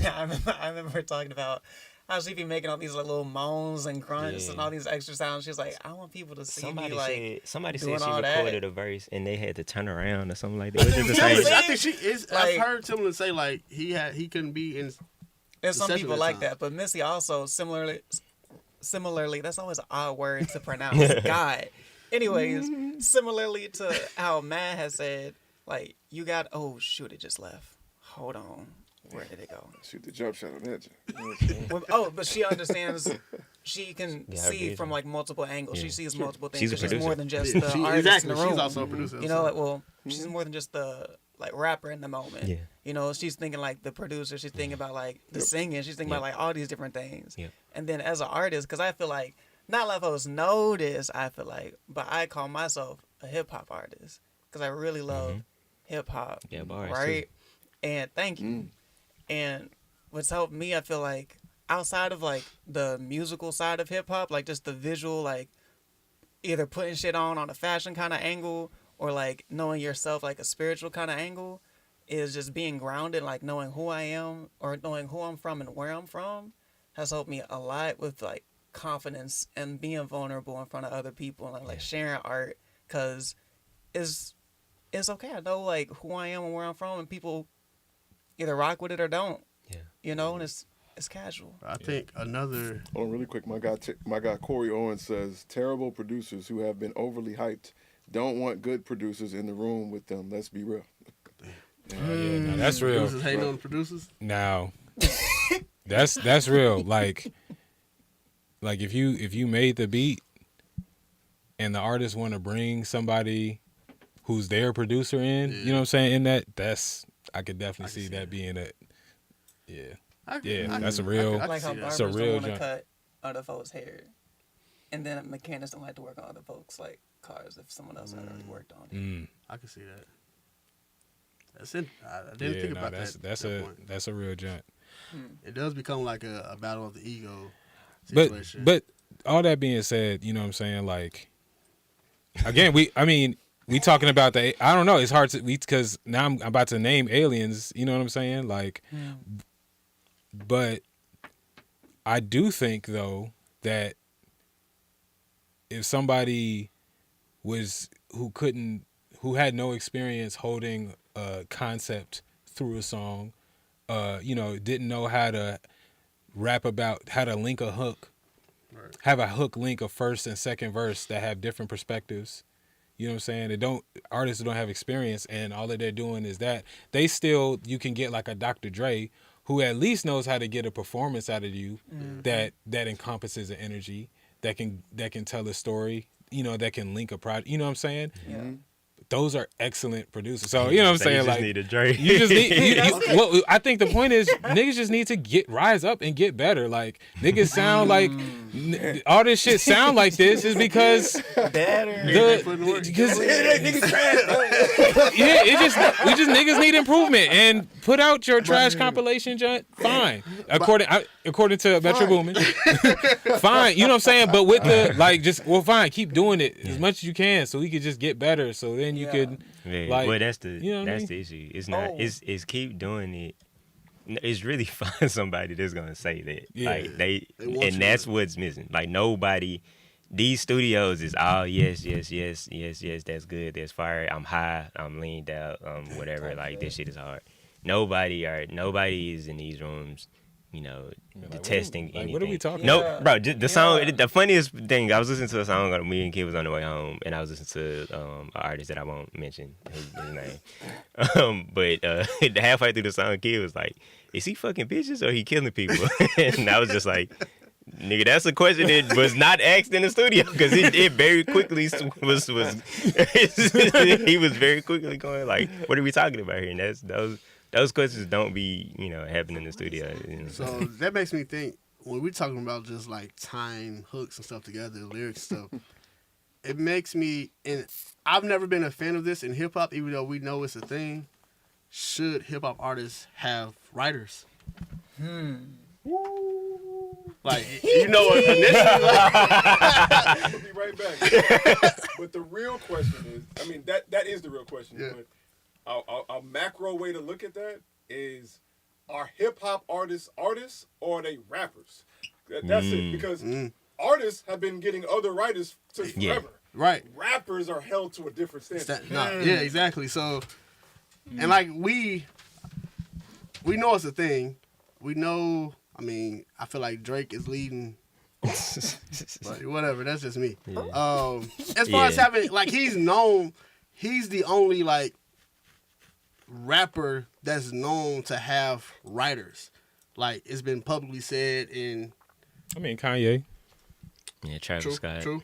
I remember her talking about how she be making all these like little moans and grunts and all these extra sounds. She's like, I want people to see me like somebody doing said she all recorded that. a verse and they had to turn around or something like that. I think she is. I've heard Timbaland say like he couldn't be in. There's some people like that, but Missy also similarly. That's always an odd word to pronounce. God. Anyways, similarly to how Matt has said, like you got. Oh shoot! It just left. Hold on. Where did it go? Shoot the jump shot on that. But she understands. She can see from like multiple angles. She sees multiple things. She's more than just the artist in the room. She's also a producer. You know, she's more than just the rapper in the moment. Yeah. You know, she's thinking like the producer. She's thinking about like the singing. She's thinking about like all these different things. Yep. And then as an artist, because I feel like not a lot of folks know this. I feel like, but I call myself a hip hop artist because I really love hip hop. Yeah, bars, right. And thank you. And what's helped me, I feel like, outside of like the musical side of hip hop, like just the visual, like either putting shit on a fashion kind of angle or like knowing yourself like a spiritual kind of angle, is just being grounded, like knowing who I am or knowing who I'm from and where I'm from has helped me a lot with like confidence and being vulnerable in front of other people and like sharing art, because it's okay. I know like who I am and where I'm from, and people either rock with it or don't. Yeah. You know, and it's casual. I think another. Hold on, really quick. My guy Corey Owens says terrible producers who have been overly hyped don't want good producers in the room with them. Let's be real. Yeah, no, that's real. Producers hating on the producers. Now, that's real. Like if you made the beat and the artist want to bring somebody who's their producer in, you know what I'm saying? In that's I could definitely see that being a that's a real. Like how that's barbers a don't real want to jump. cut other folks' hair, and then mechanics don't like to work on other folks' like cars if someone else had already worked on it. I can see that. That's it. I didn't think about that. That's a real jump. It does become like a battle of the ego But situation. but all that being said, you know what I'm saying? Like again, we talking about I don't know. It's hard to because now I'm about to name aliens. You know what I'm saying? Like, but I do think though that if somebody who had no experience holding a concept through a song, didn't know how to rap about how to link a hook, have a hook link a first and second verse that have different perspectives. You know what I'm saying? Artists who don't have experience and all that they're doing is that you can get like a Dr. Dre who at least knows how to get a performance out of you that encompasses an energy that can tell a story, that can link a project. You know what I'm saying? Yeah. Those are excellent producers. So you know what I'm saying? You just Like need a Drake. you just need. Well, I think the point is niggas just need to rise up and get better. Like niggas sound like all this shit sound like this is because because niggas need improvement and put out your trash compilation joint. Fine, according to Metro Boomin. Fine, you know what I'm saying? But with the fine, keep doing it as much as you can so we could just get better. So then you could well, that's the the issue. It's not. It's keep doing it. It's really find somebody that's gonna say that. Yeah. Like and that's what's missing. Like nobody. These studios is all yes. That's good. That's fire. I'm high. I'm leaned out. Whatever. Like this shit is hard. Nobody is in these rooms. Testing anything. What are we talking about? No, bro. The song. The funniest thing. I was listening to a song. Me and Kid was on the way home, and I was listening to an artist that I won't mention his name. But halfway through the song, Kid was like, "Is he fucking bitches or he killing people?" And I was just like, "Nigga, that's a question that was not asked in the studio because it very quickly was he was very quickly going like, what are we talking about here?" And those questions don't be, happening in the studio. So that makes me think when we're talking about just like tying hooks and stuff together, lyrics stuff, it makes me, and I've never been a fan of this in hip hop, even though we know it's a thing. Should hip hop artists have writers? Like, initially, We'll be right back. But the real question is, that is the real question. Yeah. But a macro way to look at that is, are hip hop artists or are they rappers? That's it. Because artists have been getting other writers since forever. Right. Rappers are held to a different standard. Yeah, exactly. So, and like we know it's a thing. We know. I feel like Drake is leading. But whatever. That's just me. Yeah. As far as having he's known, he's the only rapper that's known to have writers. Like it's been publicly said in. Kanye. Yeah, Travis Scott. True.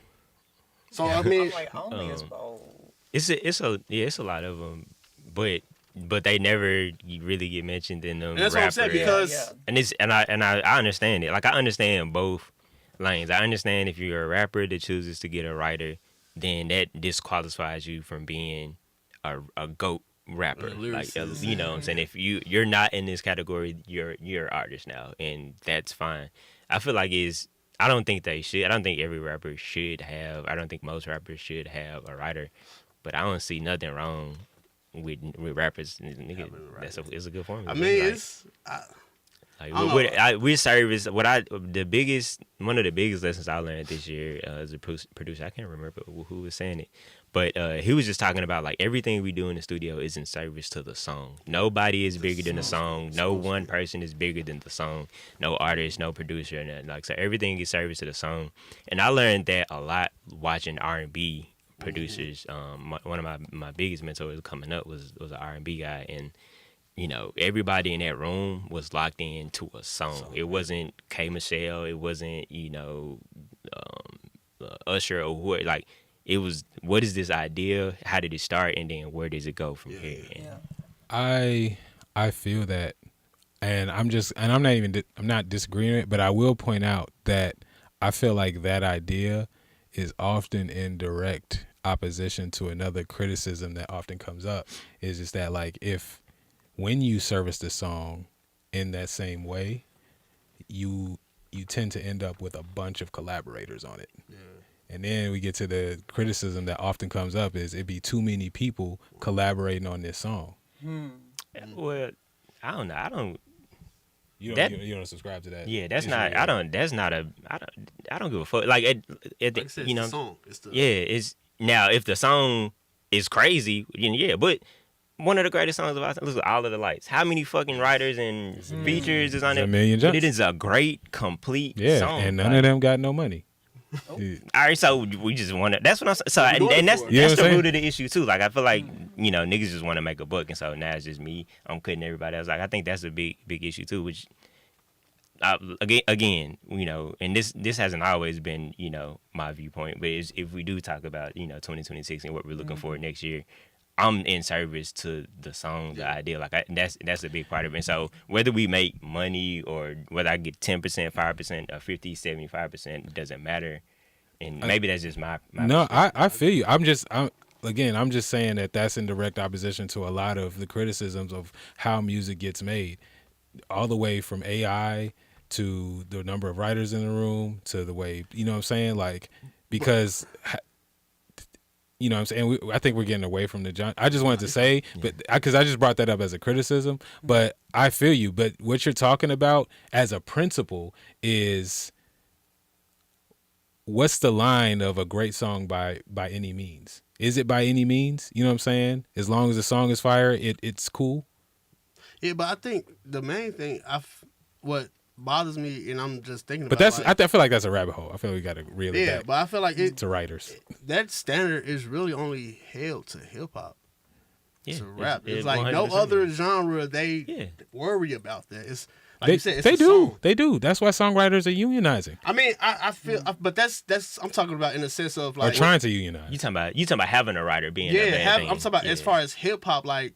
So I'm like, only is bold. It's a lot of them, but but they never really get mentioned in them. And that's what I'm saying, rapper- because I understand it. Like I understand both lanes. I understand if you're a rapper that chooses to get a writer, then that disqualifies you from being a GOAT rapper. Like you know what I'm saying? If you're not in this category, you're an artist now, and that's fine. I feel like I don't think they should. I don't think every rapper should have. I don't think most rappers should have a writer. But I don't see nothing wrong with rappers. Nigga, it's a good formula. I mean, like, it's. we service one of the biggest lessons I learned this year as a producer. I can't remember who was saying it, but he was just talking about like everything we do in the studio is in service to the song. Nobody is bigger than the song. No one person is bigger than the song. No artist, no producer, and like so everything is service to the song. And I learned that a lot watching R&B producers. One of my biggest mentors coming up was an R&B guy, and you know, everybody in that room was locked into a song. It wasn't K Michelle. It wasn't, you know, Usher or who. Like, it was, what is this idea? How did it start? And then where does it go from here? And I feel that, and I'm not disagreeing with it, but I will point out that I feel like that idea is often in direct opposition to another criticism that often comes up. Is just that like when you service the song in that same way, you tend to end up with a bunch of collaborators on it. Yeah. And then we get to the criticism that often comes up is it'd be too many people collaborating on this song. Well, I don't know. You don't subscribe to that. Yeah, that's not. I don't give a fuck. Like you know, the song. It's now if the song is crazy, then yeah, but. One of the greatest songs of all time. Look at All of the Lights. How many fucking writers and features is on it? $1 million jumps. It is a great, complete song. And none of them got no money. All right, so we just want to. That's what I'm saying. So and that's the root of the issue too. Like I feel like you know niggas just want to make a buck, and so now it's just me. I'm cutting everybody else. Like I think that's a big issue too. Which again, you know, and this hasn't always been you know my viewpoint, but if we do talk about you know 2026 and what we're looking for next year. I'm in service to the song, the idea. Like that's a big part of it. And so whether we make money or whether I get 10%, 5%, or 50, 75%, it doesn't matter. And maybe that's just my no, I feel you. I'm just saying that that's in direct opposition to a lot of the criticisms of how music gets made, all the way from AI to the number of writers in the room to the way, you know what I'm saying? Like, because... You know what I'm saying? I think we're getting away from the John. I just wanted to say, but because I just brought that up as a criticism, but I feel you. But what you're talking about as a principle is what's the line of a great song by any means? Is it by any means? You know what I'm saying? As long as the song is fire, it's cool. Yeah, but I think the main thing, what bothers me, and I'm just thinking about. But that's I feel like that's a rabbit hole. I feel like we got to reel it back. But I feel like to writers. That standard is really only held to hip hop. Yeah, to rap. It's 100%. like no other genre they worry about that. It's like you said, it's they a do. song. They do. That's why songwriters are unionizing. I mean, I feel, but that's I'm talking about in the sense of like or trying to unionize. You talking about having a writer being I'm talking about as far as hip hop, like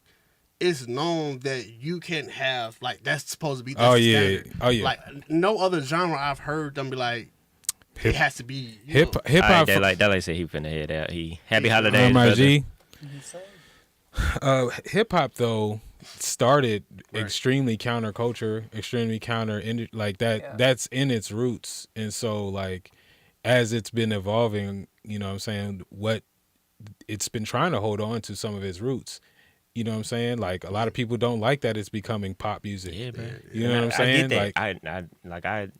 it's known that you can have like that's supposed to be. Standard. Like no other genre I've heard them be like. It has to be hip hop. That like say he finna head out. He happy holidays, brother. Hip hop though started extremely counterculture, extremely like that. Yeah. That's in its roots, and so like as it's been evolving, you know what I'm saying, what it's been trying to hold on to some of its roots. You know what I'm saying? Like a lot of people don't like that it's becoming pop music. Yeah, man. You know what I'm saying? I get that. Like I ain't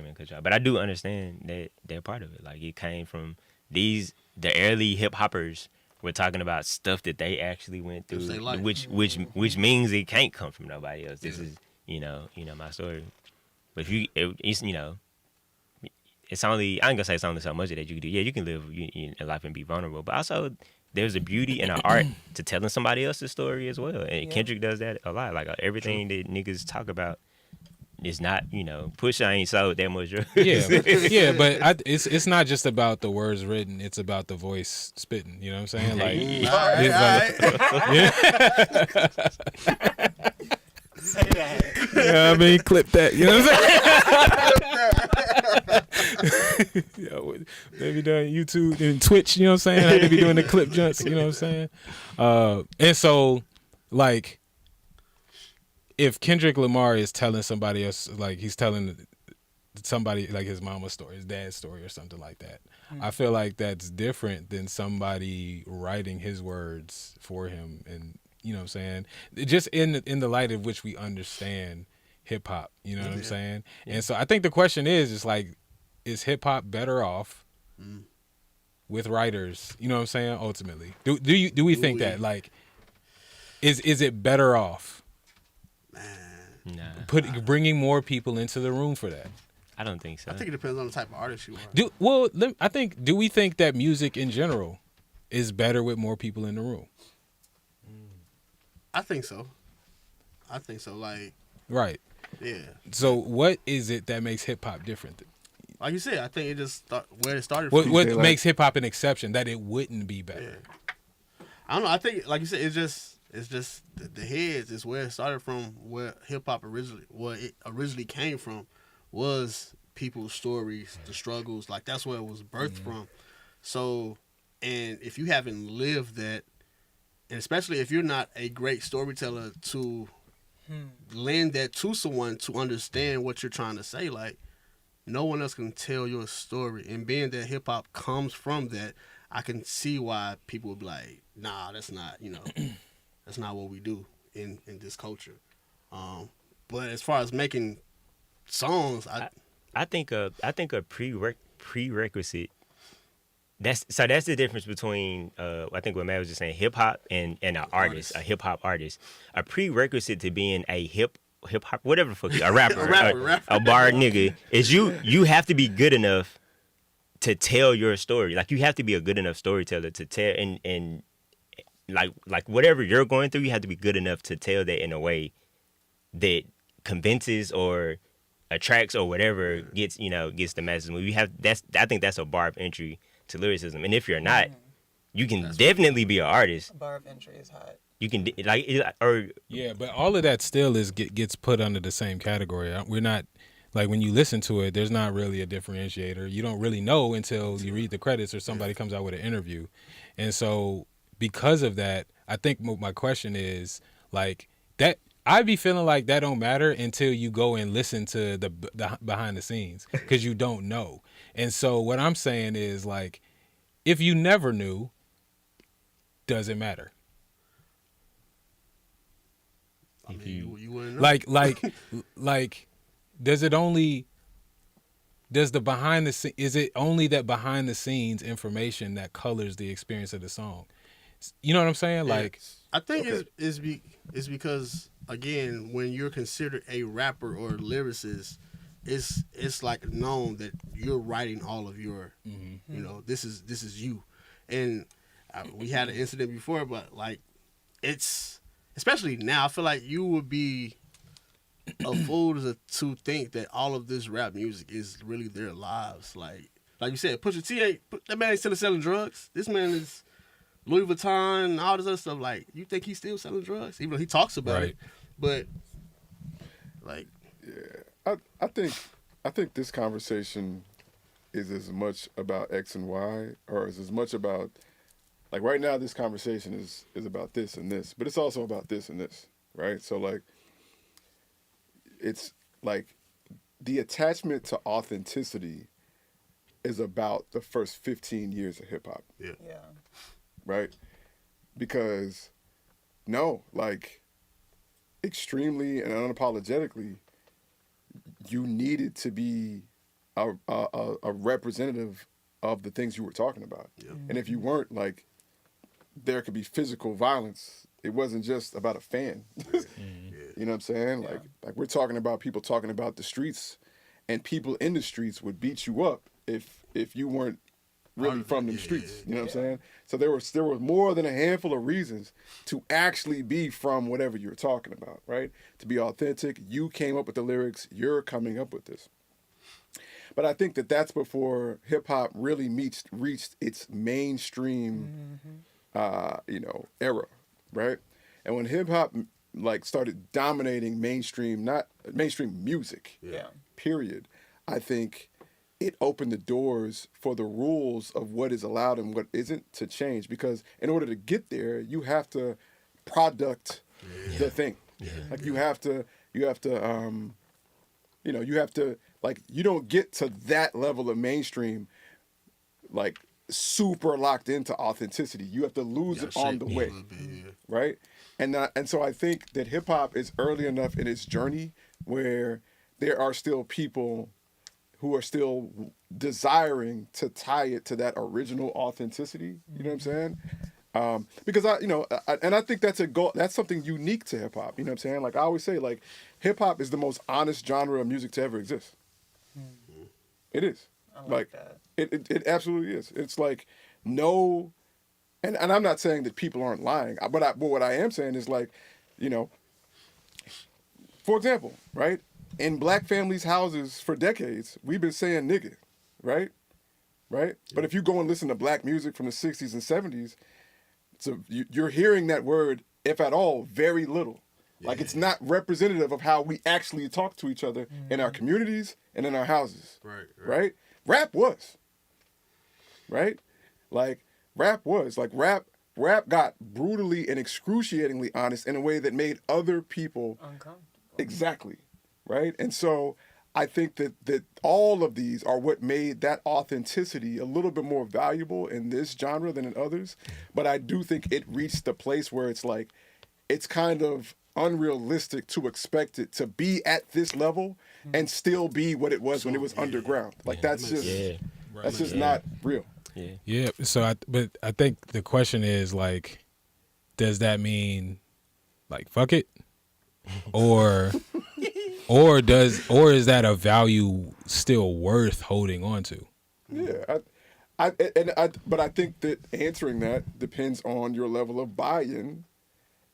even cut you off, but I do understand that they're part of it. Like it came from the early hip hoppers were talking about stuff that they actually went through, which means it can't come from nobody else. This is you know my story. But if it's you know. It's only I ain't gonna say it's only so much that you can do. Yeah, you can live a life and be vulnerable, but also there's a beauty and an art to telling somebody else's story as well. And Kendrick does that a lot. Like everything that niggas talk about, it's not, Pusha ain't sold that much drugs. Yeah, but it's not just about the words written; it's about the voice spitting. You know what I'm saying? Like, Say that. yeah, I mean, clip that. You know what I'm saying? Yo, they be doing YouTube and Twitch. You know what I'm saying? How they be doing the clip junts. You know what I'm saying? And so, like, if Kendrick Lamar is telling somebody else, like he's telling somebody like his mama's story, his dad's story, or something like that, I feel like that's different than somebody writing his words for him. And you know what I'm saying? Just in the light of which we understand hip hop. You know what I'm saying? And so I think the question is like, is hip hop better off with writers? You know what I'm saying? Ultimately, do we think that, like, is it better off? Nah, Bringing more people into the room for that. I don't think so. I think it depends on the type of artist you are. Do we think that music in general is better with more people in the room? I think so. Like, Right. yeah. So what is it that makes hip hop different? Like you said, I think it just where it started What from. makes hip hop an exception that it wouldn't be better? Yeah. I don't know. I think, like you said, it's just the heads is where it started from. Where hip hop originally came from was people's stories, the struggles. Like, that's where it was birthed from. So, and if you haven't lived that, and especially if you're not a great storyteller to lend that to someone to understand what you're trying to say, like, no one else can tell your story. And being that hip hop comes from that, I can see why people would be like, nah, that's not, that's not what we do in this culture. But as far as making songs, I think a prerequisite. That's the difference between I think what Matt was just saying, hip hop and an artist, a hip hop artist. A prerequisite to being a hip hop, whatever the fuck, a rapper, a bar nigga, is you have to be good enough to tell your story. Like, you have to be a good enough storyteller to tell, and like whatever you're going through, you have to be good enough to tell that in a way that convinces or attracts or whatever gets the masses. I think that's a bar of entry to lyricism. And if you're not, you can definitely be an artist. Bar of entry is hot. You can Yeah, but all of that still gets put under the same category. We're not, like, when you listen to it, there's not really a differentiator. You don't really know until you read the credits or somebody comes out with an interview. And so because of that, I think my question is, like, that I be feeling like that don't matter until you go and listen to the behind the scenes, because you don't know. And so what I'm saying is, like, if you never knew, does it matter? I mean, you wouldn't know. Like, is it only that behind the scenes information that colors the experience of the song? You know what I'm saying? Yeah. Like, I think it's because, again, when you're considered a rapper or lyricist, it's like known that you're writing all of your, this is you. And we had an incident before, but, like, it's, especially now, I feel like you would be a fool to think that all of this rap music is really their lives. Like you said, Pusha T that man ain't still selling drugs. This man is Louis Vuitton and all this other stuff. Like, you think he's still selling drugs? Even though he talks about it. But, like, yeah, I think this conversation is as much about X and Y, or is as much about, like, right now this conversation is about this and this, but it's also about this and this, right? So, like, it's like the attachment to authenticity is about the first 15 years of hip hop. Yeah. Right? Because like, extremely and unapologetically, you needed to be a representative of the things you were talking about. Yeah. And if you weren't, like, there could be physical violence. It wasn't just about a fan. You know what I'm saying? Yeah. Like we're talking about people talking about the streets, and people in the streets would beat you up if you weren't really from them streets. You know what I'm saying? So there was more than a handful of reasons to actually be from whatever you're talking about, right? To be authentic. You came up with the lyrics. You're coming up with this. But I think that's before hip hop really reached its mainstream, era, right? And when hip hop like started dominating mainstream music, period, I think it opened the doors for the rules of what is allowed and what isn't to change. Because in order to get there, you have to product the thing. Yeah. Like you have to, like, you don't get to that level of mainstream, like, super locked into authenticity. You have to lose it on the way, right? And so I think that hip hop is early enough in its journey where there are still people who are still desiring to tie it to that original authenticity. You know what I'm saying? Because I think that's a goal. That's something unique to hip hop. You know what I'm saying? Like I always say, like hip hop is the most honest genre of music to ever exist. It is. I like that. It absolutely is. It's like no, and I'm not saying that people aren't lying, but what I am saying is like, for example, right? In black families' houses for decades, we've been saying nigga, right? Right? Yeah. But if you go and listen to black music from the 60s and 70s, so you're hearing that word, if at all, very little. Yeah. Like it's not representative of how we actually talk to each other in our communities and in our houses. Right? Rap was. Right? Like rap was. Like rap got brutally and excruciatingly honest in a way that made other people uncomfortable. Exactly. Right? And so I think that all of these are what made that authenticity a little bit more valuable in this genre than in others. But I do think it reached the place where it's like, it's kind of unrealistic to expect it to be at this level and still be what it was when it was underground. Like that's just not real. Yeah. So I think the question is like, does that mean like fuck it? Or is that a value still worth holding on to? Yeah, but I think that answering that depends on your level of buy-in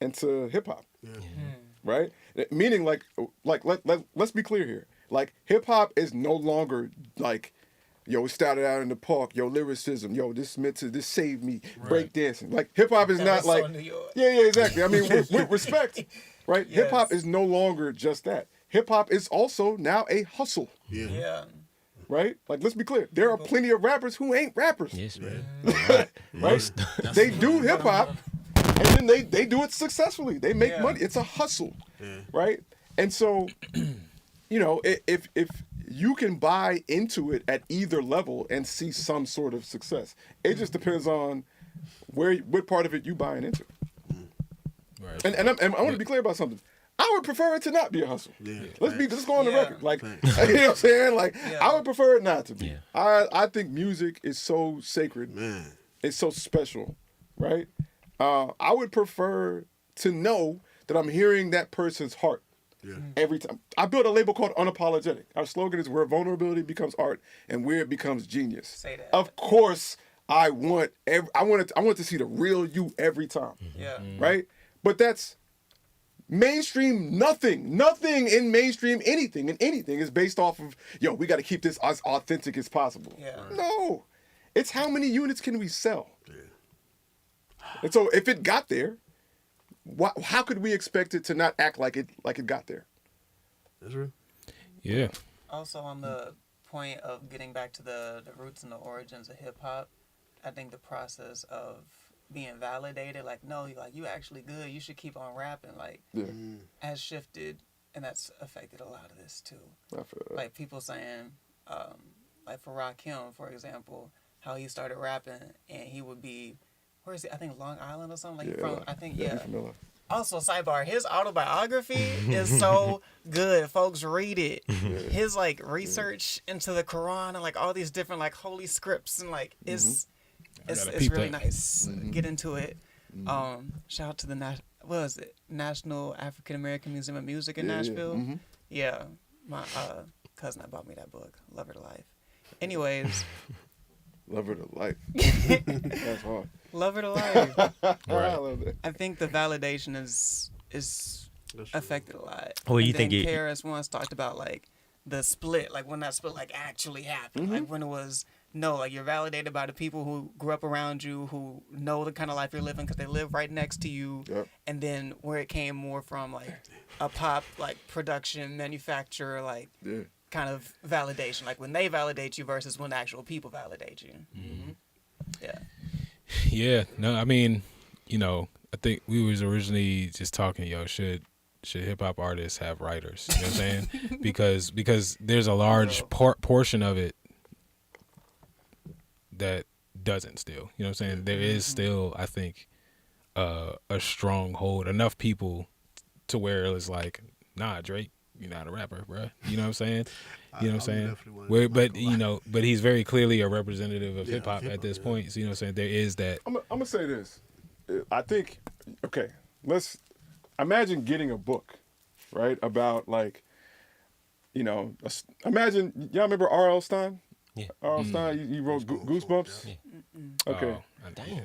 into hip hop. Right? Meaning let's be clear here. Like hip hop is no longer like, yo, it started out in the park, yo, lyricism, yo, this saved me, break dancing. Like hip hop is not like, yeah, exactly. I mean, with respect, right? Yes. Hip hop is no longer just that. Hip hop is also now a hustle. Yeah. Right? Like, let's be clear. There are plenty of rappers who ain't rappers. Yes, man. Right? They do hip hop, and then they do it successfully. They make money. It's a hustle. Right? And so, if you can buy into it at either level and see some sort of success. It just depends on what part of it you buying into. Right. And I want to be clear about something. I would prefer it to not be a hustle. Yeah, let's go on the record. Like, you know what I'm saying? Like, I would prefer it not to be. Yeah. I think music is so sacred. Man. It's so special, right? I would prefer to know that I'm hearing that person's heart. Yeah. Every time. I built a label called Unapologetic. Our slogan is where vulnerability becomes art and where it becomes genius. Say that. Of course, I want to see the real you every time. Yeah. Right? But that's mainstream nothing. Nothing in mainstream anything is based off of, yo, we got to keep this as authentic as possible. Yeah. Right. No. It's how many units can we sell? Yeah. And so if it got there, how could we expect it to not act like it got there? That's true. Yeah. Also, on the point of getting back to the roots and the origins of hip hop, I think the process of being validated, like, no, like, you actually good, you should keep on rapping, like, has shifted, and that's affected a lot of this too. I feel that. Like people saying, like for Rakim, for example, how he started rapping and he would be, where is he? I think Long Island or something. Like from, I think Also, sidebar, his autobiography is so good. Folks, read it. His like research into the Quran and like all these different like holy scripts and like it's really nice. Get into it. Shout out to the National African American Museum of Music in Nashville. Yeah, my cousin that bought me that book. Love her to life. Anyways, Love her to life. That's hard. Love her to life. I love that. I think the validation is That's true. affected a lot. Well, you And think then it- KRS once talked about like the split, like when that split like actually happened, like when it was no, like you're validated by the people who grew up around you, who know the kind of life you're living because they live right next to you, Yep. and then where it came more from like a pop like production manufacturer like Yeah. kind of validation, like when they validate you versus when actual people validate you. Yeah. Yeah, no, I mean, you know, I think we was originally just talking, should hip hop artists have writers? You know what I'm saying? because there's a large portion of it that doesn't still. You know what I'm saying? There is still, I think, a stronghold, enough people to where it's like, nah, Drake, you're not a rapper, bruh. You know what I'm saying? You know what I'm saying? definitely one of Where, them, but not gonna lie. you know, but he's very clearly a representative of Yeah, hip hop at hip-hop, this yeah. point. So you know what I'm saying? There is that. I'm gonna say this. I think, okay, let's imagine getting a book, right? About like, imagine, y'all remember R.L. Stein? Yeah. R.L. Stein, he wrote Goosebumps. Yeah. Okay.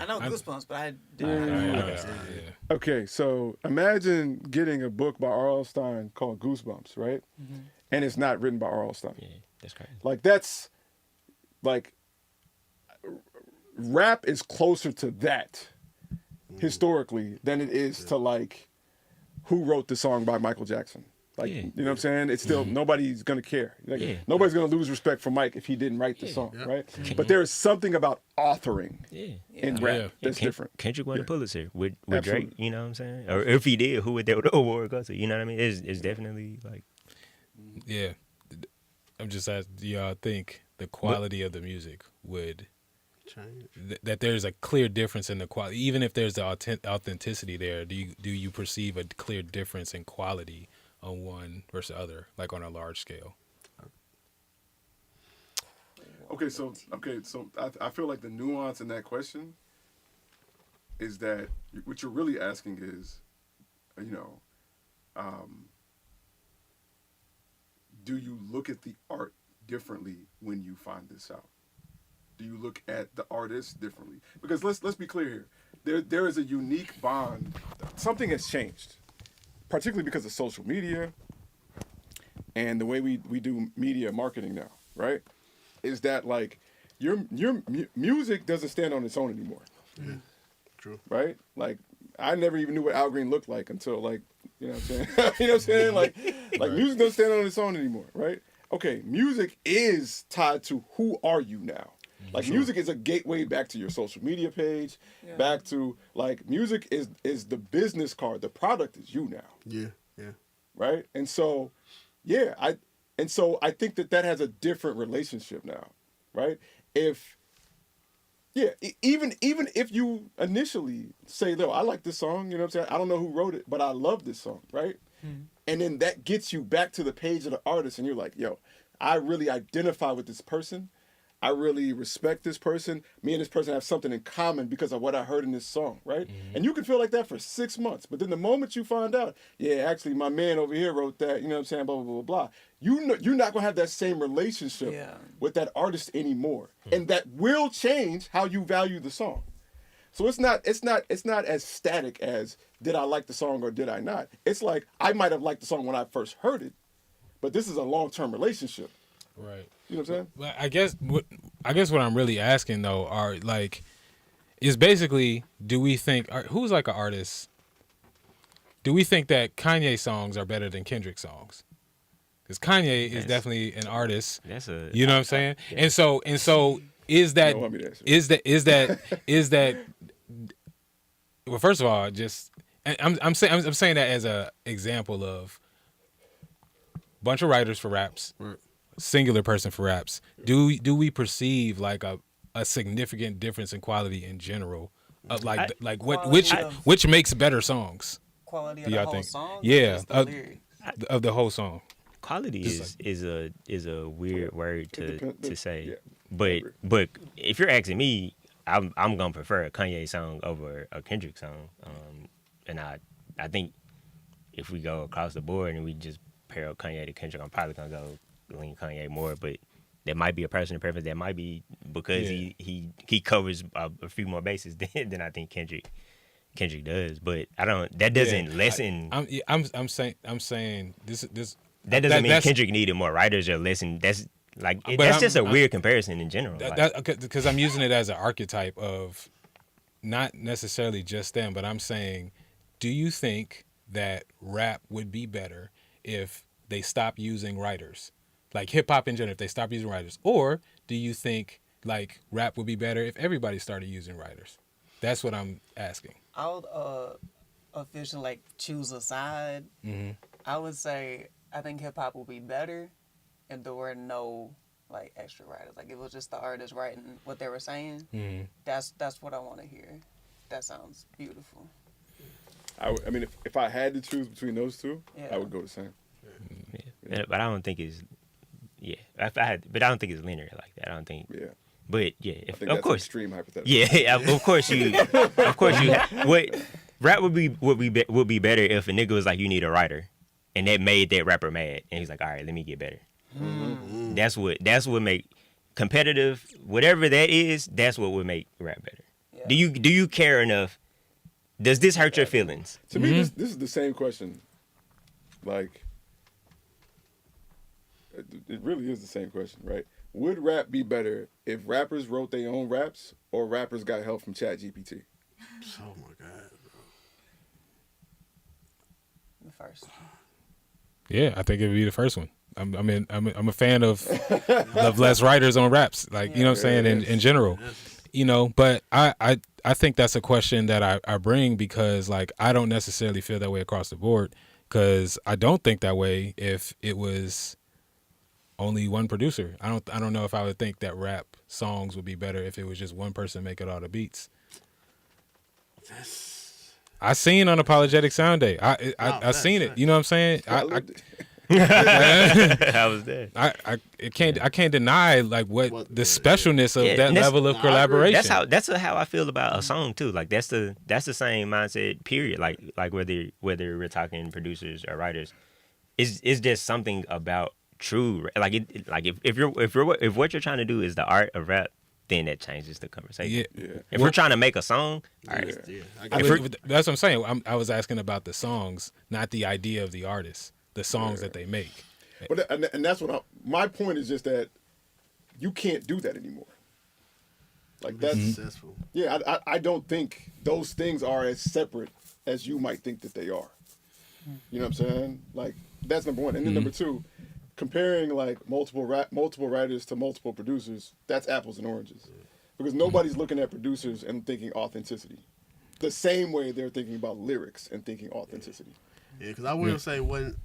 I know Goosebumps, but I Yeah, didn't. Yeah. Okay, so imagine getting a book by R.L. Stein called Goosebumps, right? And it's not written by R.L. Stein. Yeah, that's crazy. Like that's like rap is closer to that historically than it is to like who wrote the song by Michael Jackson. Like, Yeah. you know what I'm saying? It's still nobody's gonna care. Like, Yeah. nobody's gonna lose respect for Mike if he didn't write the song, Yeah. right? But there is something about authoring Yeah. in Yeah. rap that's different. Kendrick won Yeah. the Pulitzer with Absolutely. Drake, you know what I'm saying? Or if he did, who would that award go to? You know what I mean? It's definitely like, Yeah. I'm just asking, do y'all think the quality of the music would Change. that there's a clear difference in the quality, even if there's the authenticity there? Do you perceive a clear difference in quality on one versus the other, like on a large scale? Okay, so I feel like the nuance in that question is that what you're really asking is, do you look at the art differently when you find this out? Do you look at the artist differently? Because let's be clear here. There is a unique bond. Something has changed, particularly because of social media and the way we do media marketing now, right? Is that like your music doesn't stand on its own anymore, True. right? Like I never even knew what Al Green looked like until like, you know what I'm saying? You know what I'm saying? Like music doesn't stand on its own anymore, right? Okay, music is tied to who are you now. Like music is a gateway back to your social media page, back to like music is the business card. The product is you now, Yeah. right? And so, yeah, I think that has a different relationship now, right? Even if you initially say, "No, I like this song," you know what I'm saying? I don't know who wrote it, but I love this song, right? And then that gets you back to the page of the artist, and you're like, "Yo, I really identify with this person. I really respect this person. Me and this person have something in common because of what I heard in this song," right? And you can feel like that for 6 months. But then the moment you find out, yeah, actually my man over here wrote that, you know what I'm saying, blah, blah, blah, blah. You're not going to have that same relationship with that artist anymore. And that will change how you value the song. So it's not as static as did I like the song or did I not? It's like I might have liked the song when I first heard it, but this is a long-term relationship. Right. You know what I'm saying? Well, I guess what I'm really asking though is basically, do we think who's like an artist? Do we think that Kanye songs are better than Kendrick songs? Because Kanye is definitely an artist. You know what I'm saying? Yeah. And so is that You don't want me to answer. is that well, first of all, I'm saying that as a example of bunch of writers for raps. Right. Singular person for raps. Do we perceive like a significant difference in quality in general? Which makes better songs? Quality of Do the y'all whole think? song? Yeah, Just the lyrics? of the whole song. quality is a weird word to say. Yeah. But if you're asking me, I'm gonna prefer a Kanye song over a Kendrick song. And I think if we go across the board and we just pair up Kanye to Kendrick, I'm probably gonna go lean Kanye more. But That might be a personal preference. That might be because he covers a few more bases than I think Kendrick does. But I don't. That doesn't lessen. I'm saying this. That doesn't mean that's, Kendrick needed more writers or listen. That's like But that's I'm- just a I'm- weird comparison in general. Because I'm using it as an archetype of not necessarily just them, but I'm saying, do you think that rap would be better if they stop using writers, like hip hop in general, if they stop using writers, or do you think like rap would be better if everybody started using writers? That's what I'm asking. I would officially like choose a side. Mm-hmm. I would say I think hip hop would be better if there were no like extra writers. Like it was just the artist writing what they were saying. Mm-hmm. That's what I want to hear. That sounds beautiful. I mean, if I had to choose between those two, Yeah. I would go the same. Yeah. But I don't think it's but I don't think it's linear like that. I don't think. Yeah. But yeah, I if, think of that's course. extreme hypothetical. Yeah, of course you. What rap would be better if a nigga was like, you need a writer, and that made that rapper mad, and he's like, all right, let me get better. Mm-hmm. That's what make competitive, whatever that is. That's what would make rap better. Yeah. Do you care enough? Does this hurt your feelings? To me, this is the same question. Like, it really is the same question, right? Would rap be better if rappers wrote their own raps or rappers got help from ChatGPT? Oh my god. The first. Yeah, I think it would be the first one. I'm a fan of less writers on raps, like you know what I'm saying in general, you know. But I think that's a question that I bring because like I don't necessarily feel that way across the board because I don't think that way if it was only one producer. I don't know if I would think that rap songs would be better if it was just one person making all the beats. I seen Unapologetic Sound Day. I seen it. You know what I'm saying? I lived it. I was there. I can't deny like what the specialness of Yeah, that and that's- level of I agree. collaboration. That's how I feel about a song too. Like that's the same mindset. Period. Like whether we're talking producers or writers, it's just something about true. Like if what you're trying to do is the art of rap, then that changes the conversation. Yeah. If we're trying to make a song, all right. Yeah, That's what I'm saying. I was asking about the songs, not the idea of the artist, the songs that they make. But and that's what my point is just that you can't do that anymore. Like that's successful. yeah. I don't think those things are as separate as you might think that they are. You know what I'm saying? Like that's number one, and then number two, comparing like multiple writers to multiple producers, that's apples and oranges, because nobody's looking at producers and thinking authenticity the same way they're thinking about lyrics and thinking authenticity. Yeah, because I will say when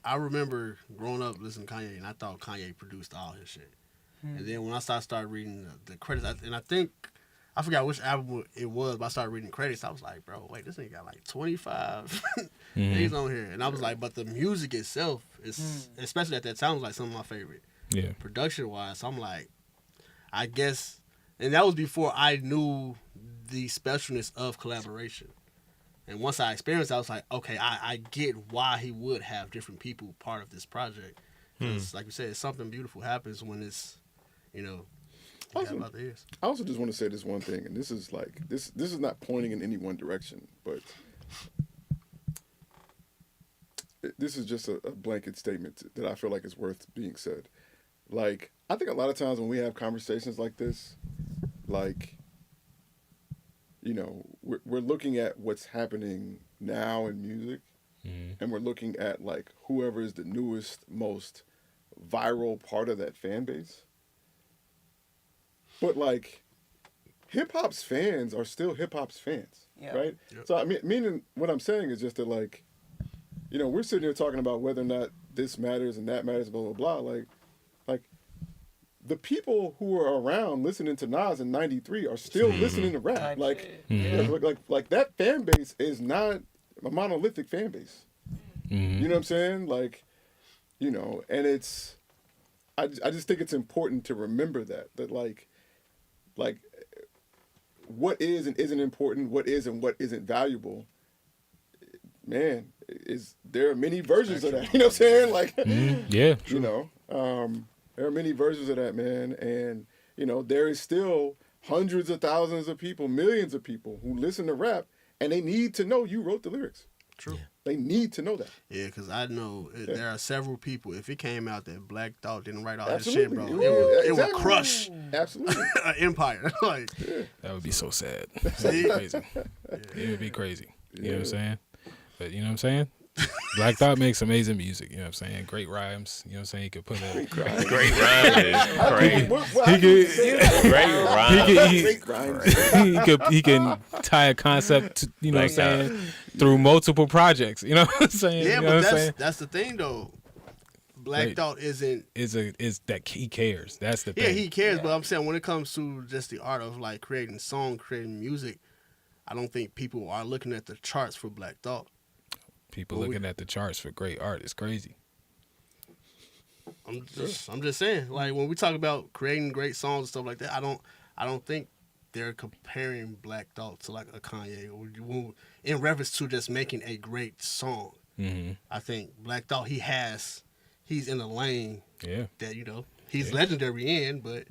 I remember growing up listening to Kanye, and I thought Kanye produced all his shit. And then when I started reading the credits, and I think I forgot which album it was, but I started reading credits. I was like, bro, wait, this nigga got like 25 niggas on here, and I was like, but the music itself is, especially at that time, was like some of my favorite. Yeah. Production wise, so I'm like, I guess, and that was before I knew the specialness of collaboration. And once I experienced it, I was like, okay, I get why he would have different people part of this project. Because, like you said, something beautiful happens when it's, you know, Also, about the ears. I also just want to say this one thing, and this is like this is not pointing in any one direction, but this is just a blanket statement that I feel like is worth being said. Like, I think a lot of times when we have conversations like this, like, you know, we're looking at what's happening now in music, and we're looking at like whoever is the newest, most viral part of that fan base. But like, hip hop's fans are still hip hop's fans, Yeah. right? Yep. So I mean, meaning what I'm saying is just that like, you know, we're sitting here talking about whether or not this matters and that matters, blah blah blah. Like the people who are around listening to Nas in '93 are still listening to rap. Type Like, shit. like that fan base is not a monolithic fan base. You know what I'm saying? Like, you know, and it's, I just think it's important to remember that like what is and isn't important, what is and what isn't valuable, man, there are many versions of that. You know what I'm saying? Like, Yeah. you know, There are many versions of that, man. And, you know, there is still hundreds of thousands of people, millions of people who listen to rap, and they need to know you wrote the lyrics. True. They need to know that. Yeah, because I know there are several people. If it came out that Black Thought didn't write all Absolutely. that shit, bro, Yeah, it would exactly. crush Absolutely. an empire. Like, That would be so sad. See? Crazy. It would be crazy. You know what I'm saying? But you know what I'm saying? Black Thought makes amazing music. You know what I'm saying? Great rhymes. You know what I'm saying? He could put a Great rhyme is crazy. he could Great rhyme. he can tie a concept to, you know what I'm saying, through multiple projects. You know what I'm saying? yeah, you know but what I'm saying? that's the thing though. Black Right. Thought isn't. Is that he cares. That's the Yeah, thing. he cares, but I'm saying when it comes to just the art of like creating song, creating music, I don't think people are looking at the charts for Black Thought. People looking at the charts for great art is crazy. I'm just saying, like when we talk about creating great songs and stuff like that, I don't think they're comparing Black Thought to like a Kanye or in reference to just making a great song. Mm-hmm. I think Black Thought he's in a lane Yeah. that he's legendary in, but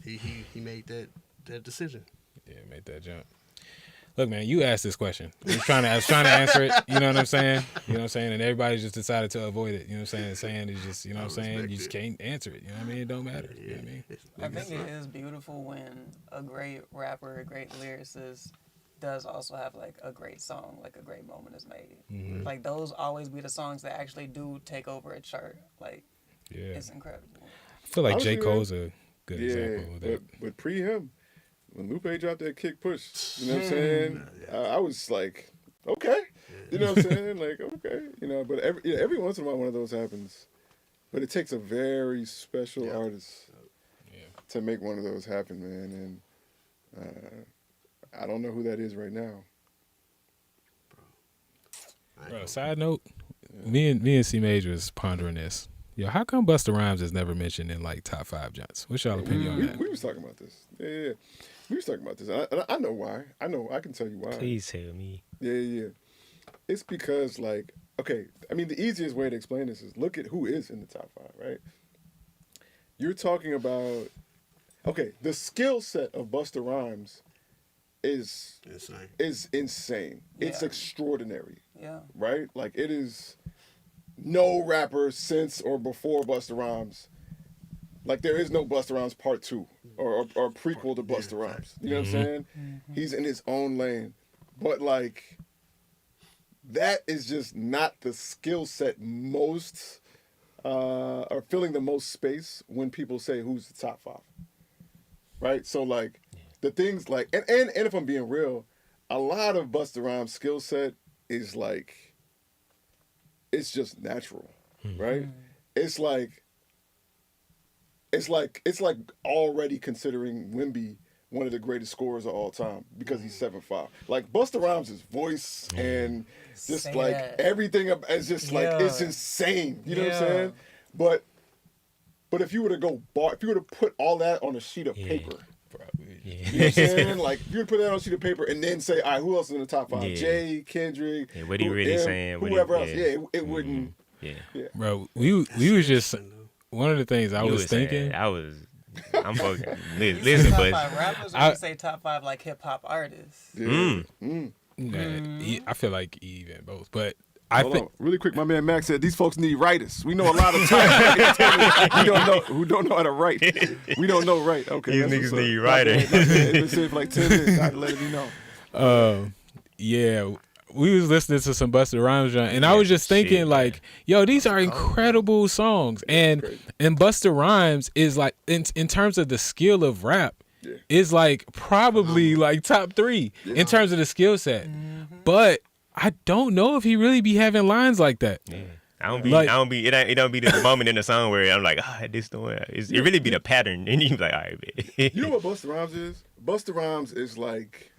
he made that decision. Yeah, make that jump. Look, man, you asked this question. I was trying to answer it. You know what I'm saying? You know what I'm saying? And everybody just decided to avoid it. You know what I'm saying? Saying it's just, you know what I'm saying? You just can't answer it. You know what I mean? It don't matter. You know what I mean? I think it is beautiful when a great rapper, a great lyricist does also have like a great song, like a great moment is made. Mm-hmm. Like those always be the songs that actually do take over a chart. Like Yeah. it's incredible. I feel like Honestly, J. Cole's a good example of that. but pre him, when Lupe dropped that kick push, you know what I'm saying? I was like, okay, you know what I'm saying? Like, okay, you know. But every once in a while, one of those happens. But it takes a very special artist to make one of those happen, man. And I don't know who that is right now. Bro, side note, me and C Major was pondering this. Yo, how come Busta Rhymes is never mentioned in like top 5 joints? What's y'all opinion on that? We was talking about this. Yeah. We was talking about this. I know why. I can tell you why. Please tell me. Yeah. It's because, like, okay, I mean, the easiest way to explain this is look at who is in the top 5, right? You're talking about, okay, the skill set of Busta Rhymes is insane. It's Yeah. extraordinary, Yeah. right? Like, it is no rapper since or before Busta Rhymes. Like, there is no Busta Rhymes Part 2 or prequel to Busta Rhymes. You know what I'm saying? He's in his own lane. But, like, that is just not the skill set most, or filling the most space when people say who's the top 5. Right? So, like, the things like, and if I'm being real, a lot of Busta Rhymes' skill set is, like, it's just natural. Right? It's like already considering Wemby one of the greatest scorers of all time because he's 7'5". Like Busta Rhymes' voice and just Say like that. everything is just like it's insane. You know what I'm saying? But if you were to if you were to put all that on a sheet of paper, you know what I'm saying? Like if you would put that on a sheet of paper and then say, all right, who else is in the top 5? Yeah. Jay, Kendrick, Yeah, what he really saying? whoever else. Yeah, it wouldn't. Yeah. Bro, we was just, one of the things I You was saying, thinking. I'm fucking listen, Top but 5 rappers, or I- you say top 5 like hip hop artists? Yeah. I feel like even both, but I Hold think on. Really quick, my man Max said these folks need writers. We know a lot of times who don't know how to write. We don't know right. Okay, These that's niggas what's up. need My bad, writers. my bad. It's been said for like 10 minutes. I had to let you know. yeah, we was listening to some Busta Rhymes, and I was just thinking shit, like, yo, these are incredible songs, and Busta Rhymes is like in terms of the skill of rap, is like probably like top 3 in terms of the skill set, but I don't know if he really be having lines like that. Yeah. It don't be the moment in the song where I'm like, this doing it really be the pattern, and you like, all right, man. You know what Busta Rhymes is? Busta Rhymes is like,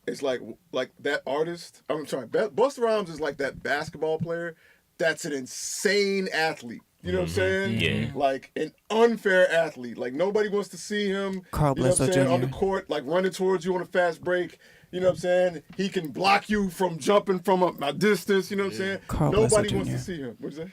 it's like that artist. I'm sorry, Busta Rhymes is like that basketball player that's an insane athlete. You know what I'm saying? Yeah. Like an unfair athlete. Like nobody wants to see him. Carl you know what I'm Bledsoe saying? Jr. On the court, like running towards you on a fast break. You know what I'm saying? He can block you from jumping from a distance. You know what I'm saying? Carl Bledsoe Nobody wants Jr. to see him. What'd you say?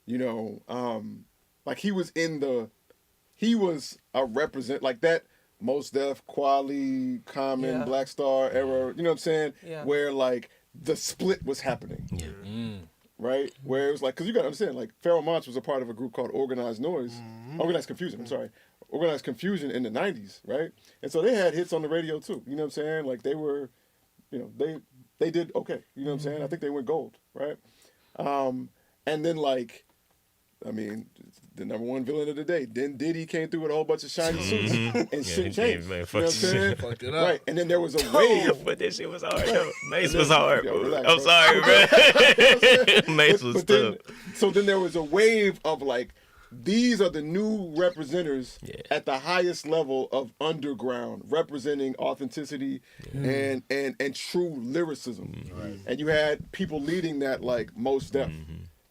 you know, like he was a represent like that Mos Def, Quali, Common, Yeah. Black Star era. You know what I'm saying? Yeah. Where like the split was happening. Yeah. Right? Where it was like, because you got to understand, like, Pharoah Monch was a part of a group called Organized Noise, Organized Confusion, I'm sorry, Organized Confusion in the 90s, right? And so they had hits on the radio too, you know what I'm saying? Like, they were, you know, they did okay, you know what I'm saying? I think they went gold, right? And then, like, I mean, the number one villain of the day, then Diddy came through with a whole bunch of shiny suits and shit changed. man, You know fuck what I'm saying? Fucked it up. Right, and then there was a wave. But that shit was hard though. Mace was hard, Yo, bro. relax, I'm bro. sorry, bro. Mace was But then, tough. so then there was a wave of like, these are the new representatives at the highest level of underground, representing authenticity and true lyricism. Right. And you had people leading that like Mos Def,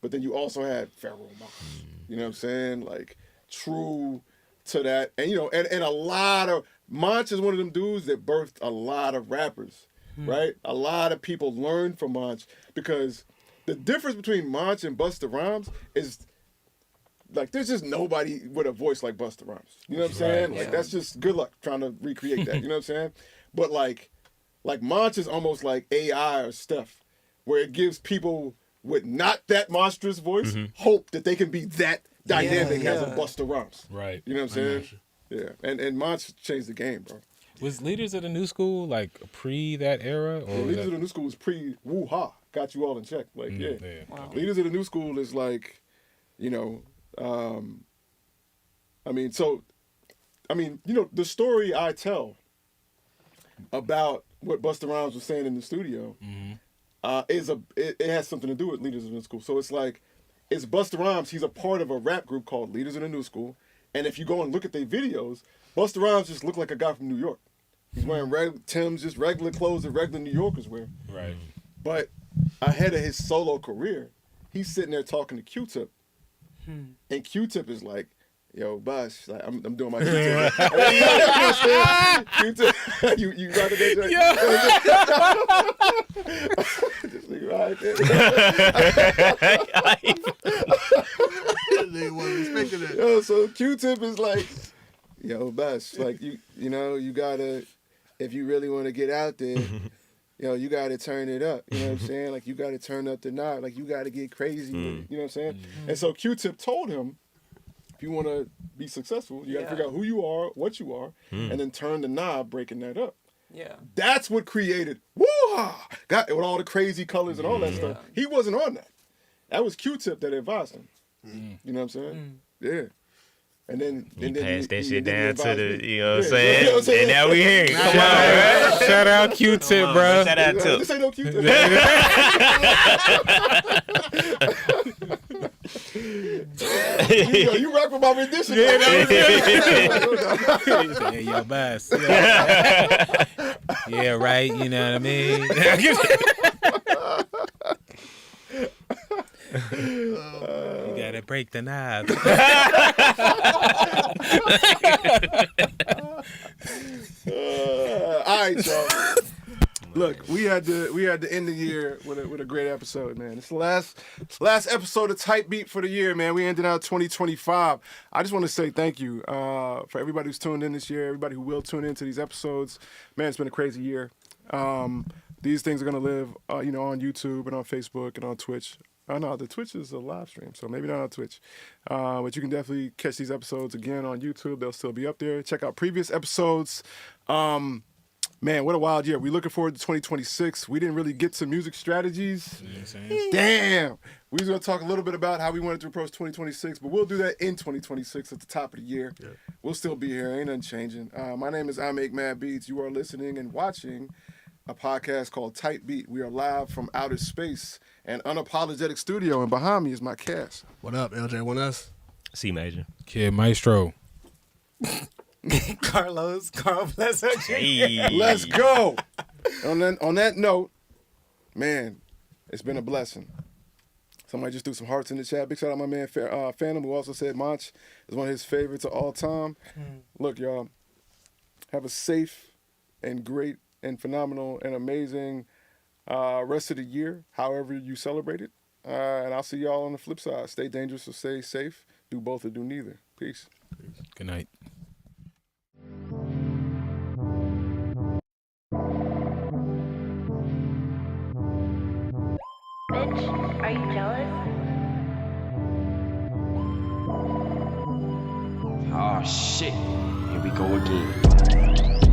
but then you also had Pharoah Monch. You know what I'm saying? Like true to that, and you know, and a lot of Monch is one of them dudes that birthed a lot of rappers, right? A lot of people learned from Monch because the difference between Monch and Busta Rhymes is like there's just nobody with a voice like Busta Rhymes. You know what I'm saying? Like that's just good luck trying to recreate that. You know what I'm saying? But like Monch is almost like AI or Steph, where it gives people with not that monstrous voice hope that they can be that dynamic as a Busta Rhymes. Right. You know what I'm saying? Yeah. And Monch changed the game, bro. Was Leaders of the New School like pre that era, or was Leaders that- of the New School was pre Woo Ha, got you all in check. Like yeah. Wow. Leaders of the New School is like, you know, I mean, you know, the story I tell about what Busta Rhymes was saying in the studio it has something to do with Leaders of the New School. So it's like, it's Busta Rhymes. He's a part of a rap group called Leaders of the New School. And if you go and look at their videos, Busta Rhymes just look like a guy from New York. He's wearing Tim's, just regular clothes that regular New Yorkers wear. right? But ahead of his solo career, he's sitting there talking to Q-Tip. And Q-Tip is like, yo, Bush, like, I'm doing my Q-Tip. Q-Tip, you got it there? This nigga right there. They wasn't expecting that. Yo, so Q-Tip is like, yo, Bush, like, you know, you gotta, if you really want to get out there, yo, you got to turn it up. You know what I'm saying? Like, you got to turn up the knob. Like, you got to get crazy with it. You know what I'm saying? And so Q-Tip told him, if you want to be successful, you got to figure out who you are, what you are, and then turn the knob, breaking that up. Yeah. That's what created woo-ha! Got with all the crazy colors and all that stuff. He wasn't on that. That was Q-Tip that advised him. You know what I'm saying? Yeah. And then He and then passed that he- shit then he down to advised the, me. you know what I'm Yeah, saying? you know what I'm saying? And now we here. Come on, Shout bro. Shout out Q-Tip, bro. Shout out to This ain't no Q-Tip. you rock with my rendition. Yeah, yo, Bass. Yeah, right. You know what I mean? You gotta break the knob. All right, y'all. Look, we had to end the year with a great episode, man. It's the last episode of Type Beat for the year, man. We ended out 2025. I just want to say thank you for everybody who's tuned in this year, everybody who will tune into these episodes. Man, it's been a crazy year. These things are gonna live, on YouTube and on Facebook and on Twitch. No, the Twitch is a live stream, so maybe not on Twitch. But you can definitely catch these episodes again on YouTube. They'll still be up there. Check out previous episodes. Man, what a wild year. We're looking forward to 2026. We didn't really get to music strategies. You know what I'm saying? Damn. We was going to talk a little bit about how we wanted to approach 2026, but we'll do that in 2026 at the top of the year. Yeah. We'll still be here. Ain't nothing changing. My name is I Make Mad Beats. You are listening and watching a podcast called Tight Beat. We are live from outer space and unapologetic studio, and behind me is my cast. What up, LJ? One us? C major. Kid Maestro. Carl Blesso Jr. Hey. Let's go. On that note, man, it's been a blessing. Somebody just threw some hearts in the chat. Big shout out my man Phantom, who also said Monch is one of his favorites of all time. Look, y'all, have a safe and great and phenomenal and amazing rest of the year, however you celebrate it. And I'll see y'all on the flip side. Stay dangerous or stay safe. Do both or do neither. Peace. Good night. Bitch, are you jealous? Oh shit, here we go again.